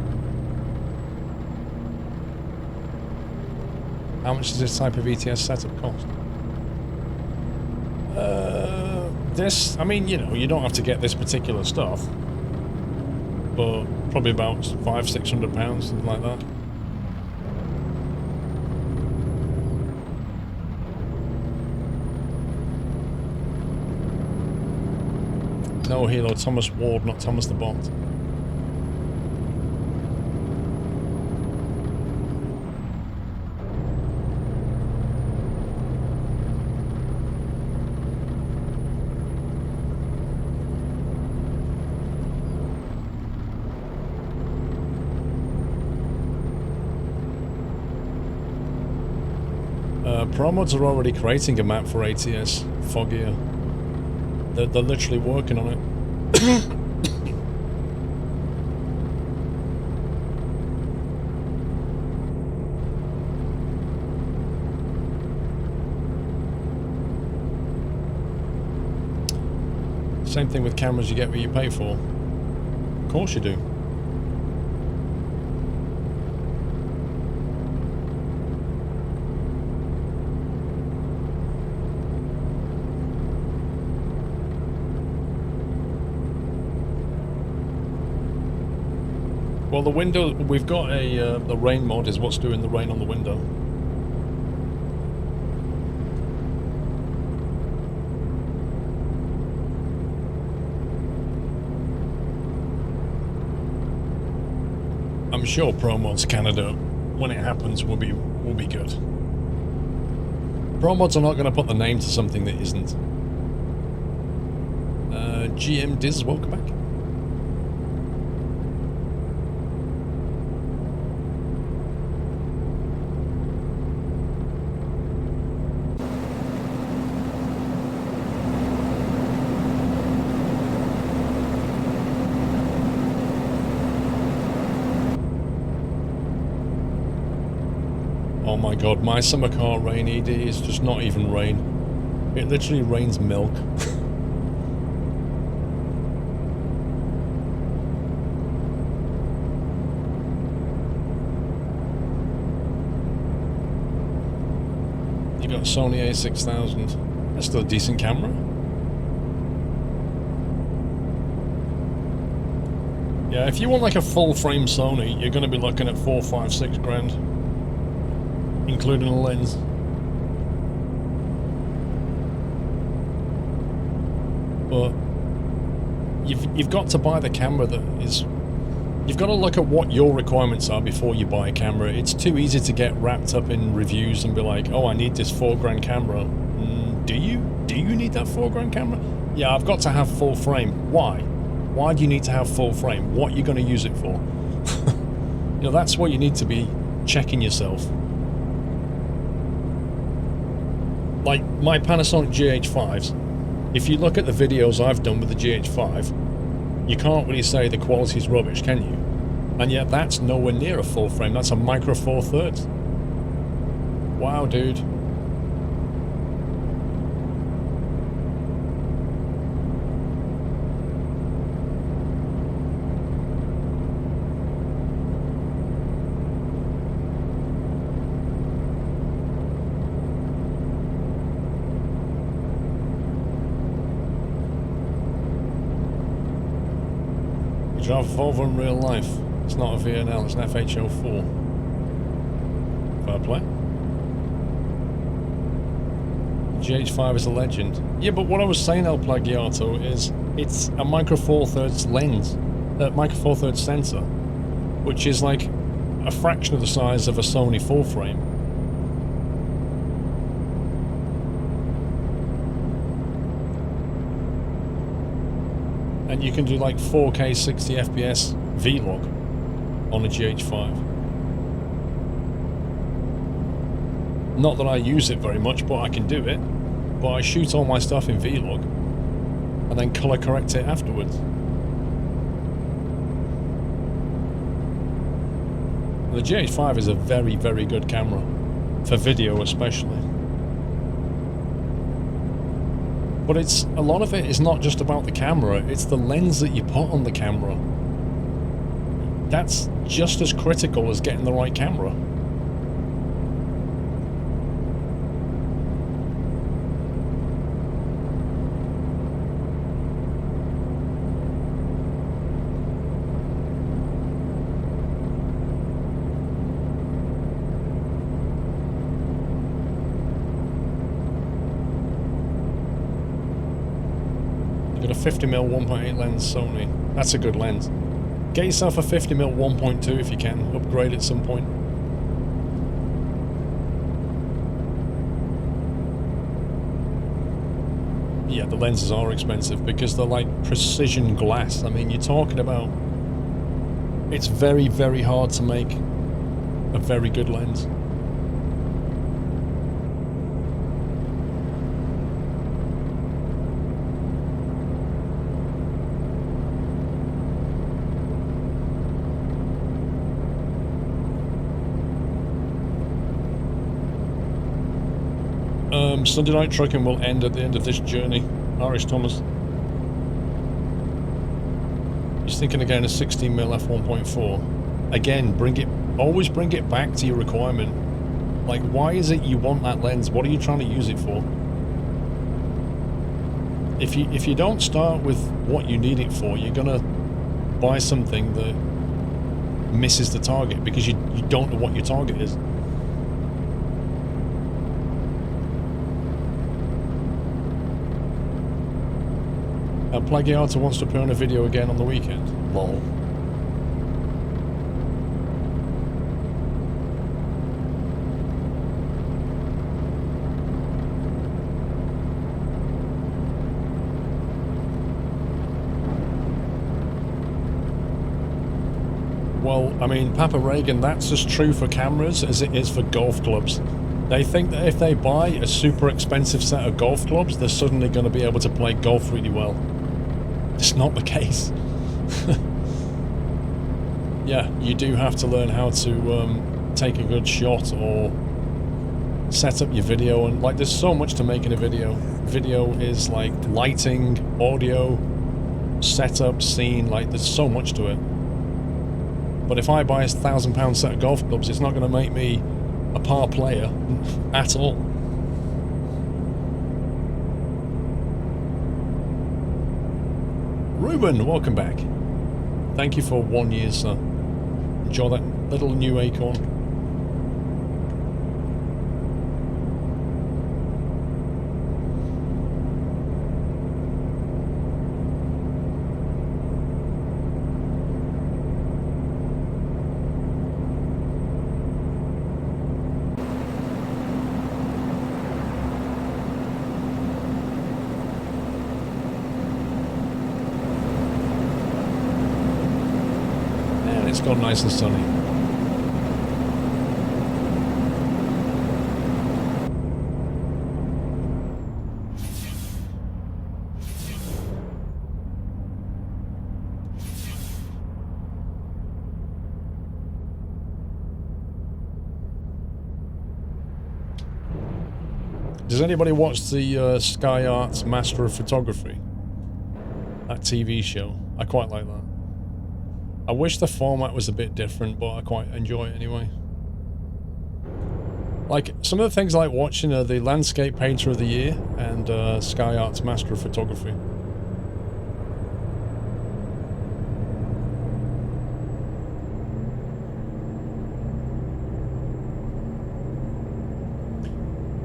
How much does this type of ETS setup cost? This, I mean, you know, you don't have to get this particular stuff, but probably about £500–600, something like that. No, Halo, Thomas Ward, not Thomas the Bot. Promods are already creating a map for ATS Foggier. They're literally working on it. Same thing with cameras you get what you pay for. Of course you do. Well, the window, we've got a, the rain mod is what's doing the rain on the window. I'm sure Pro Mods Canada, when it happens, will be good. Pro Mods are not going to put the name to something that isn't. GM Diz, welcome back. Oh my god, my summer car rain ED is just not even rain. It literally rains milk. You got Sony A6000. That's still a decent camera. Yeah, if you want like a full frame Sony, you're going to be looking at 4, 5, 6 grand. Including a lens. But you've got to buy the camera that is... You've got to look at what your requirements are before you buy a camera. It's too easy to get wrapped up in reviews and be like, oh, I need this 4 grand camera. Do you? Do you need that 4 grand camera? Yeah, I've got to have full frame. Why? Why do you need to have full frame? What are you going to use it for? You know, that's what you need to be checking yourself. Like my Panasonic GH5s, if you look at the videos I've done with the GH5, you can't really say the quality's rubbish, can you? And yet that's nowhere near a full frame, that's a micro 4/3. Wow, dude. Drive Volvo in real life. It's not a VNL, it's an FH04. Fair play. GH5 is a legend. Yeah, but what I was saying, El Plagiato, is it's a micro 4/3 lens, micro 4/3 sensor, which is like a fraction of the size of a Sony full frame. And you can do like 4K 60 FPS vlog on a GH5. Not that I use it very much, but I can do it. But I shoot all my stuff in vlog and then color correct it afterwards. The GH5 is a very, very good camera, for video especially. But it's a lot of it is not just about the camera, it's the lens that you put on the camera. That's just as critical as getting the right camera. Got a 50mm 1.8 lens Sony. That's a good lens. Get yourself a 50mm 1.2 if you can. Upgrade at some point. Yeah, the lenses are expensive because they're like precision glass. I mean, you're talking about... It's very, very hard to make a very good lens. Sunday night trucking will end at the end of this journey. Irish Thomas. He's thinking again of 16mm f1.4. Again, always bring it back to your requirement. Like, why is it you want that lens? What are you trying to use it for? If you don't start with what you need it for, you're gonna buy something that misses the target because you don't know what your target is. Plagiata wants to appear on a video again on the weekend. Lol. Well, I mean, Papa Reagan, that's as true for cameras as it is for golf clubs. They think that if they buy a super expensive set of golf clubs, they're suddenly going to be able to play golf really well. It's not the case. Yeah, you do have to learn how to take a good shot or set up your video, and like there's so much to making a video. Video is like lighting, audio, setup, scene, like there's so much to it. But if I buy a £1,000 set of golf clubs, it's not going to make me a par player at all. Ruben, welcome back. Thank you for 1 year, sir. Enjoy that little new acorn. It's got nice and sunny. Does anybody watch the Sky Arts Master of Photography? That TV show? I quite like that. I wish the format was a bit different, but I quite enjoy it anyway. Like, some of the things I like watching are the Landscape Painter of the Year and Sky Arts Master of Photography.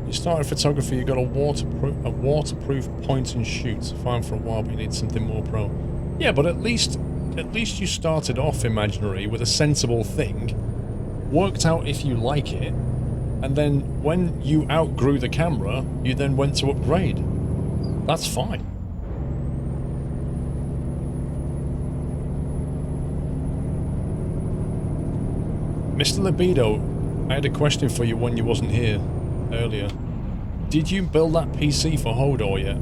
You started photography, you got a waterproof point and shoot. Fine for a while, but you need something more pro. Yeah, but at least you started off imaginary with a sensible thing, worked out if you like it, and then when you outgrew the camera, you then went to upgrade. That's fine. Mr. Libido, I had a question for you when you wasn't here earlier. Did you build that PC for Hodor yet?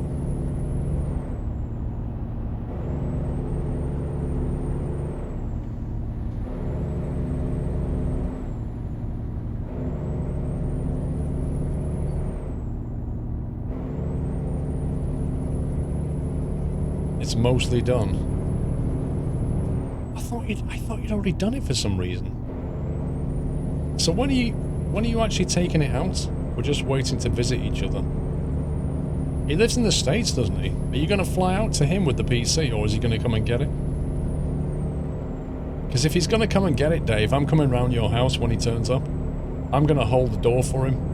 It's mostly done. I thought you'd already done it for some reason. So when are you actually taking it out? We're just waiting to visit each other. He lives in the States, doesn't he? Are you going to fly out to him with the PC, or is he going to come and get it? Because if he's going to come and get it, Dave, I'm coming round your house when he turns up. I'm going to hold the door for him.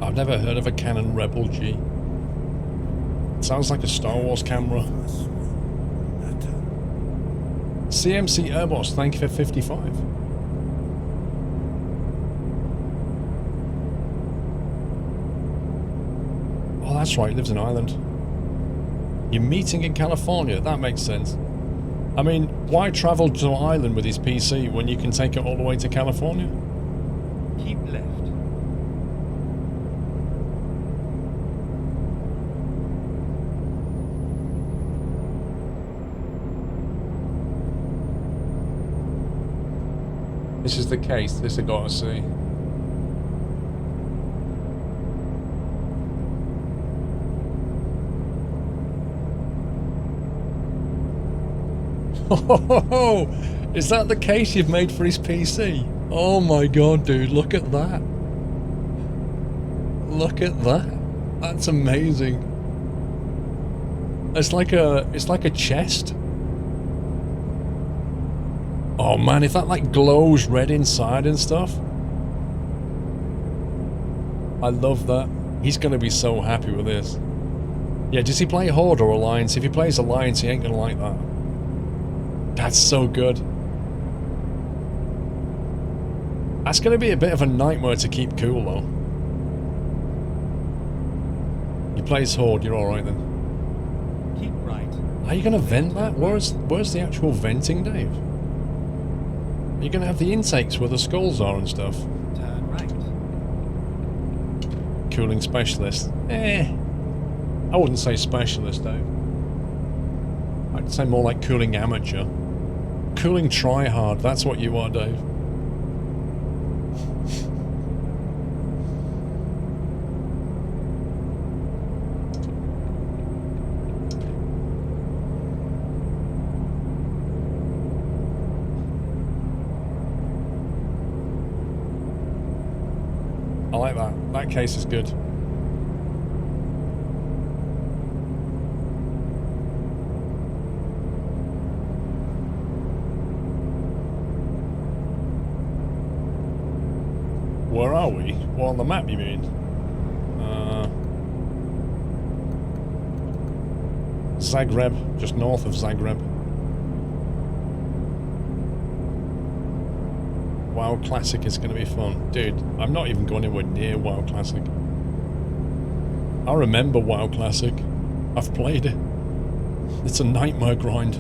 I've never heard of a Canon Rebel G. It sounds like a Star Wars camera. CMC Airboss, thank you for 55. Oh, that's right, he lives in Ireland. You're meeting in California, that makes sense. I mean, why travel to Ireland with his PC when you can take it all the way to California? Keep left. This is the case. This I gotta see. Oh, is that the case you've made for his PC? Oh my god, dude, look at that. Look at that. That's amazing. It's like a chest. Oh man, if that like glows red inside and stuff. I love that. He's gonna be so happy with this. Yeah, does he play Horde or Alliance? If he plays Alliance, he ain't gonna like that. That's so good. That's going to be a bit of a nightmare to keep cool, though. He plays Horde, you're alright then. Keep right. Are you going to vent that? Where's the actual venting, Dave? Are you going to have the intakes where the skulls are and stuff? Turn right. Cooling specialist. I wouldn't say specialist, Dave. I'd say more like cooling amateur. Cooling tryhard, that's what you are, Dave. I like that. That case is good. Where are we? Well, on the map, you mean? Zagreb, just north of Zagreb. WoW Classic is going to be fun. Dude, I'm not even going anywhere near WoW Classic. I remember WoW Classic. I've played it. It's a nightmare grind.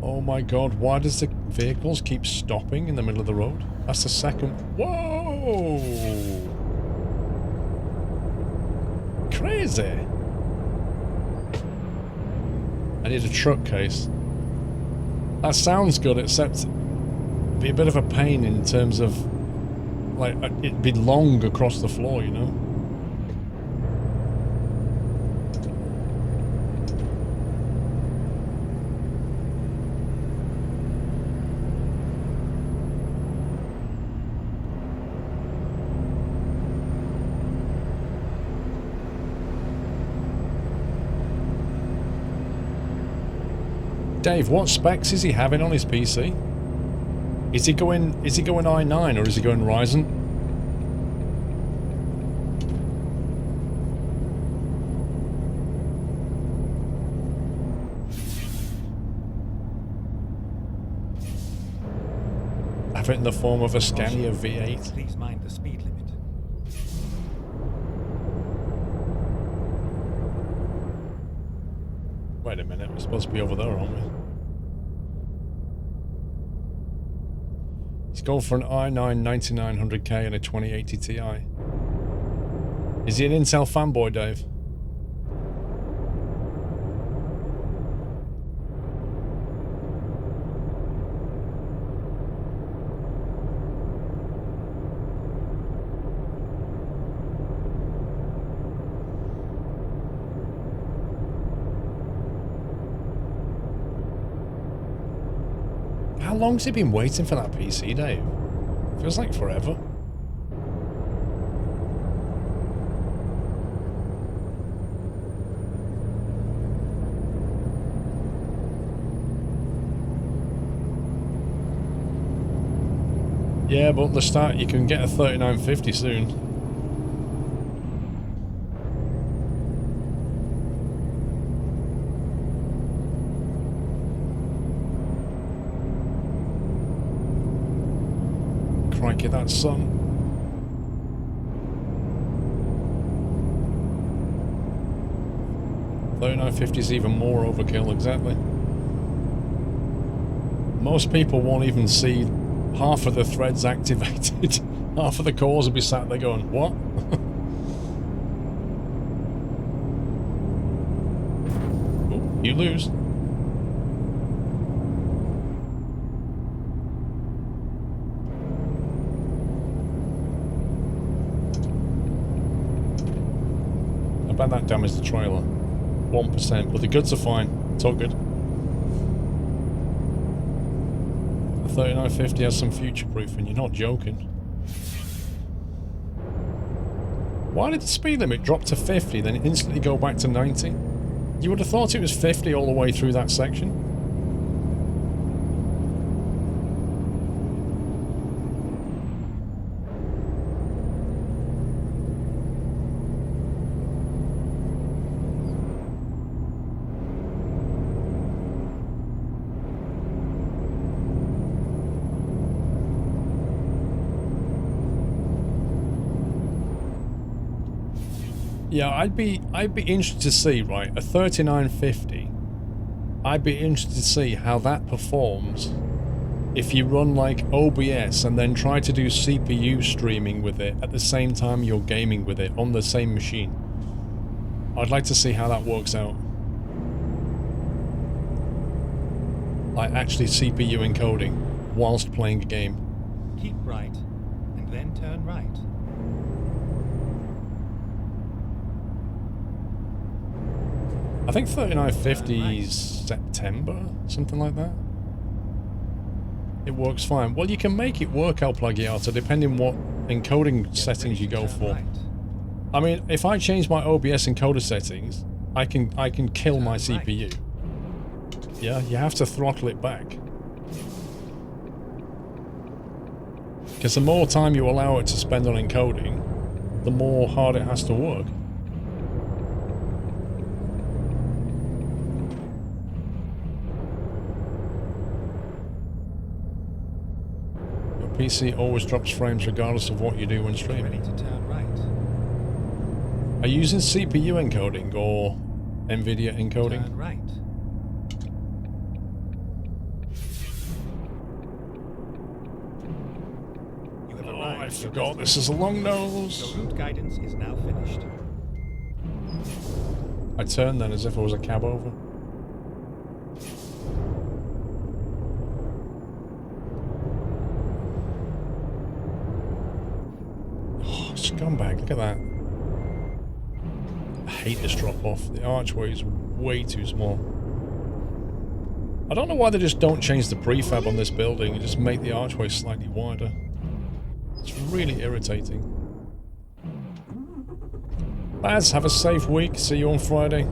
Oh my god, why does the vehicles keep stopping in the middle of the road? That's the second... Whoa! Crazy! I need a truck case. That sounds good, except it'd be a bit of a pain in terms of... like, it'd be long across the floor, you know? Dave, what specs is he having on his PC? Is he going i9 or is he going Ryzen? Have it in the form of a Scania V8. Please mind the speed limit. Wait a minute, we're supposed to be over there, aren't we? He's going for an i9 9900K and a 2080 Ti. Is he an Intel fanboy, Dave? How long's he been waiting for that PC, Dave? Feels like forever. Yeah, but the start, you can get a 3950 soon. Crikey, that sun. $39.50 is even more overkill, exactly. Most people won't even see half of the threads activated. Half of the cores will be sat there going, what? You lose. bet that damaged the trailer. 1%, but the goods are fine. It's all good. The 3950 has some future-proofing, you're not joking. Why did the speed limit drop to 50, then instantly go back to 90? You would have thought it was 50 all the way through that section. Yeah, I'd be interested to see, right, a 3950. I'd be interested to see how that performs if you run like OBS and then try to do CPU streaming with it at the same time you're gaming with it on the same machine. I'd like to see how that works out. Like actually CPU encoding whilst playing a game. Keep right, and then turn right. I think 3950 is September, something like that. It works fine. Well, you can make it work, El Plagiato, depending what encoding settings you go for. Right. I mean, if I change my OBS encoder settings, I can kill my CPU. Yeah, you have to throttle it back. Because the more time you allow it to spend on encoding, the more hard it has to work. PC always drops frames regardless of what you do when streaming. Ready to turn right. Are you using CPU encoding or NVIDIA encoding? Turn right. You have Oh, arrived I at your forgot this is a long nose. Your route guidance is now finished. I turned then as if I was a cab over. Scumbag, look at that. I hate this drop off. The archway is way too small. I don't know why they just don't change the prefab on this building and just make the archway slightly wider. It's really irritating. Baz, have a safe week. See you on Friday.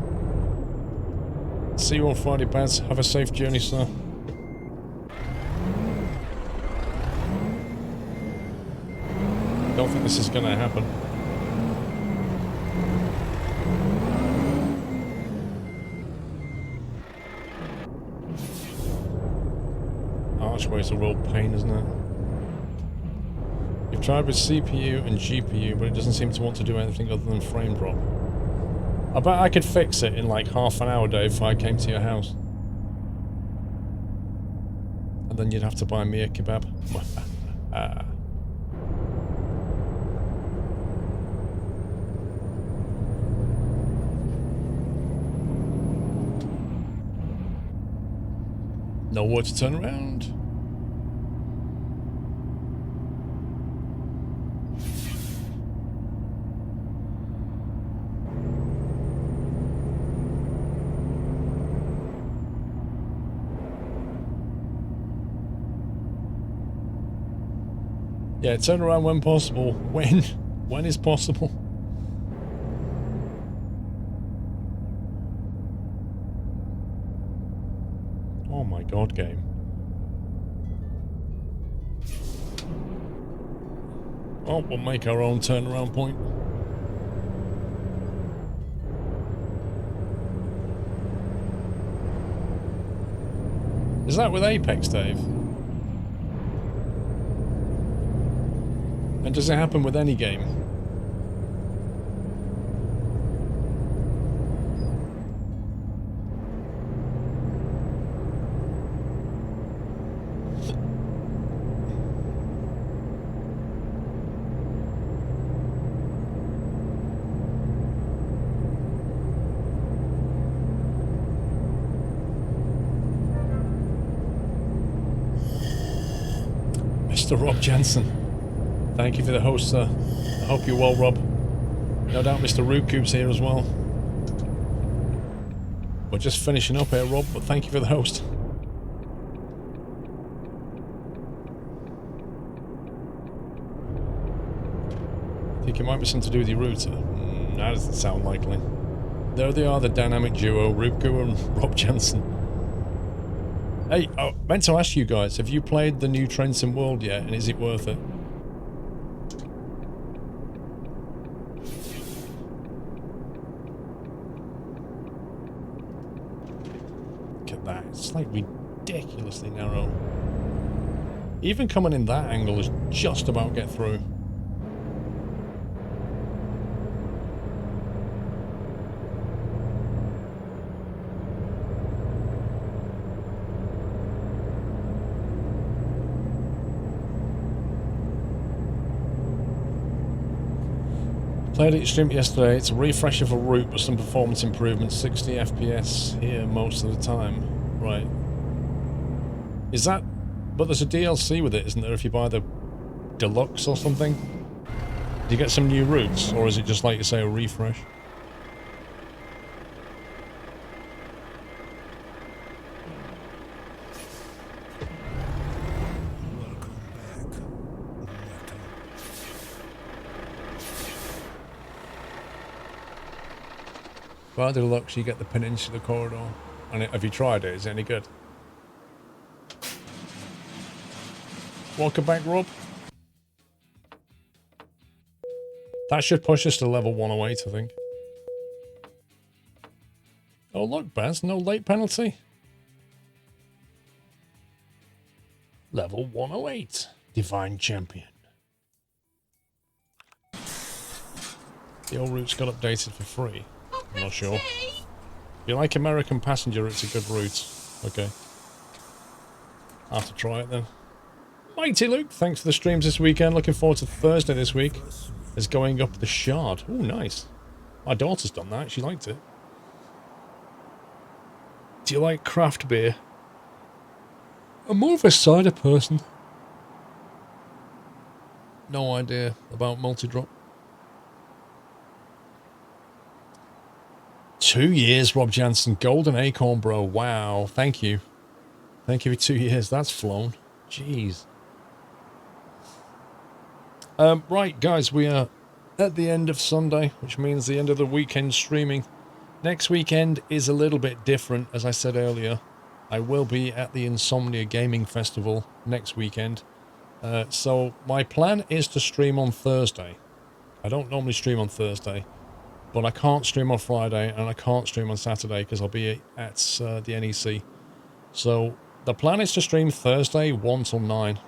See you on Friday, Baz. Have a safe journey, sir. Don't think this is going to happen. Archway's a real pain, isn't it? You've tried with CPU and GPU, but it doesn't seem to want to do anything other than frame drop. I bet I could fix it in like half an hour, Dave, if I came to your house. And then you'd have to buy me a kebab. Nowhere to turn around. Yeah, turn around when possible. When? When is possible? Oh my god, game. Oh, we'll make our own turnaround point. Is that with Apex, Dave? And does it happen with any game? Mr. Rob Jensen. Thank you for the host, sir. I hope you're well, Rob. No doubt Mr. Rootcoop's here as well. We're just finishing up here, Rob, but thank you for the host. I think it might be something to do with your router. That doesn't sound likely. There they are, the dynamic duo, Rubku and Rob Jansen. Hey, I meant to ask you guys, have you played the new Trenton World yet, and is it worth it? Look at that, it's like ridiculously narrow. Even coming in that angle is just about get through. Played it streamed yesterday. It's a refresher for route with some performance improvements. 60 FPS here most of the time. Right. Is that... But there's a DLC with it, isn't there, if you buy the deluxe or something? Do you get some new routes, or is it just like you say, a refresh? By the deluxe, you get the Peninsula Corridor. And have you tried it? Is it any good? Welcome back, Rob. That should push us to level 108, I think. Oh, look, Baz, no late penalty. Level 108. Divine Champion. The old route's got updated for free. I'm not sure. If you like American Passenger, it's a good route. Okay. I'll have to try it then. Mighty Luke, thanks for the streams this weekend. Looking forward to Thursday this week. It's going up the Shard. Oh, nice. My daughter's done that. She liked it. Do you like craft beer? I'm more of a cider person. No idea about multi-drop. 2 years, Rob Jansen. Golden Acorn, bro. Wow. Thank you. Thank you for 2 years. That's flown. Jeez. Right, guys. We are at the end of Sunday, which means the end of the weekend streaming. Next weekend is a little bit different, as I said earlier. I will be at the Insomnia Gaming Festival next weekend. So my plan is to stream on Thursday. I don't normally stream on Thursday. But I can't stream on Friday, and I can't stream on Saturday because I'll be at the NEC. So the plan is to stream Thursday 1 till 9.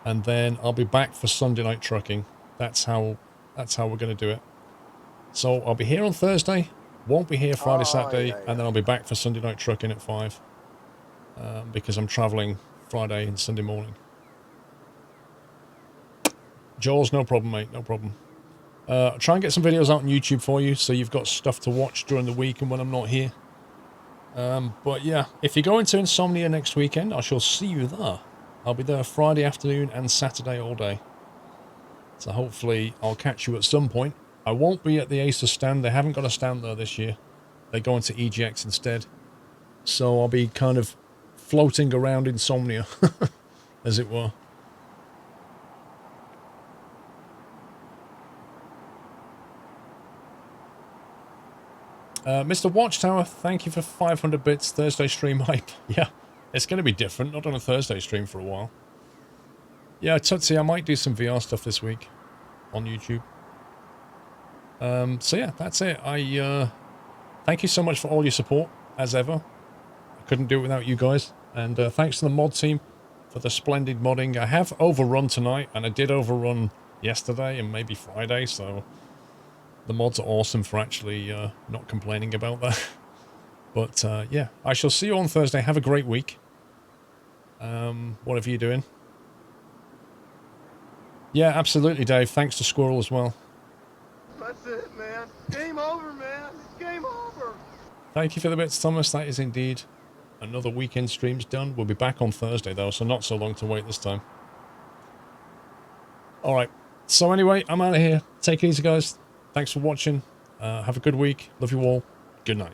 And then I'll be back for Sunday night trucking. That's how we're going to do it. So I'll be here on Thursday, won't be here Friday, Saturday, and then I'll be back for Sunday night trucking at 5. Because I'm travelling Friday and Sunday morning. Jaws, no problem, mate, no problem. Try and get some videos out on YouTube for you, so you've got stuff to watch during the week and when I'm not here. But yeah, if you're going to Insomnia next weekend, I shall see you there. I'll be there Friday afternoon and Saturday all day. So hopefully I'll catch you at some point. I won't be at the Acer stand. They haven't got a stand there this year. They're going to EGX instead. So I'll be kind of floating around Insomnia, as it were. Mr. Watchtower, thank you for 500 bits Thursday stream hype. Yeah, it's going to be different. Not on a Thursday stream for a while. Yeah, Tootsie, I might do some VR stuff this week on YouTube. So yeah, that's it. Thank you so much for all your support, as ever. I couldn't do it without you guys. And thanks to the mod team for the splendid modding. I have overrun tonight, and I did overrun yesterday and maybe Friday, so... The mods are awesome for actually not complaining about that. But yeah, I shall see you on Thursday. Have a great week. Whatever you're doing. Yeah, absolutely, Dave. Thanks to Squirrel as well. That's it, man. Game over, man. Game over. Thank you for the bits, Thomas. That is indeed another weekend stream's done. We'll be back on Thursday, though, so not so long to wait this time. All right. So anyway, I'm out of here. Take it easy, guys. Thanks for watching. Have a good week. Love you all. Good night.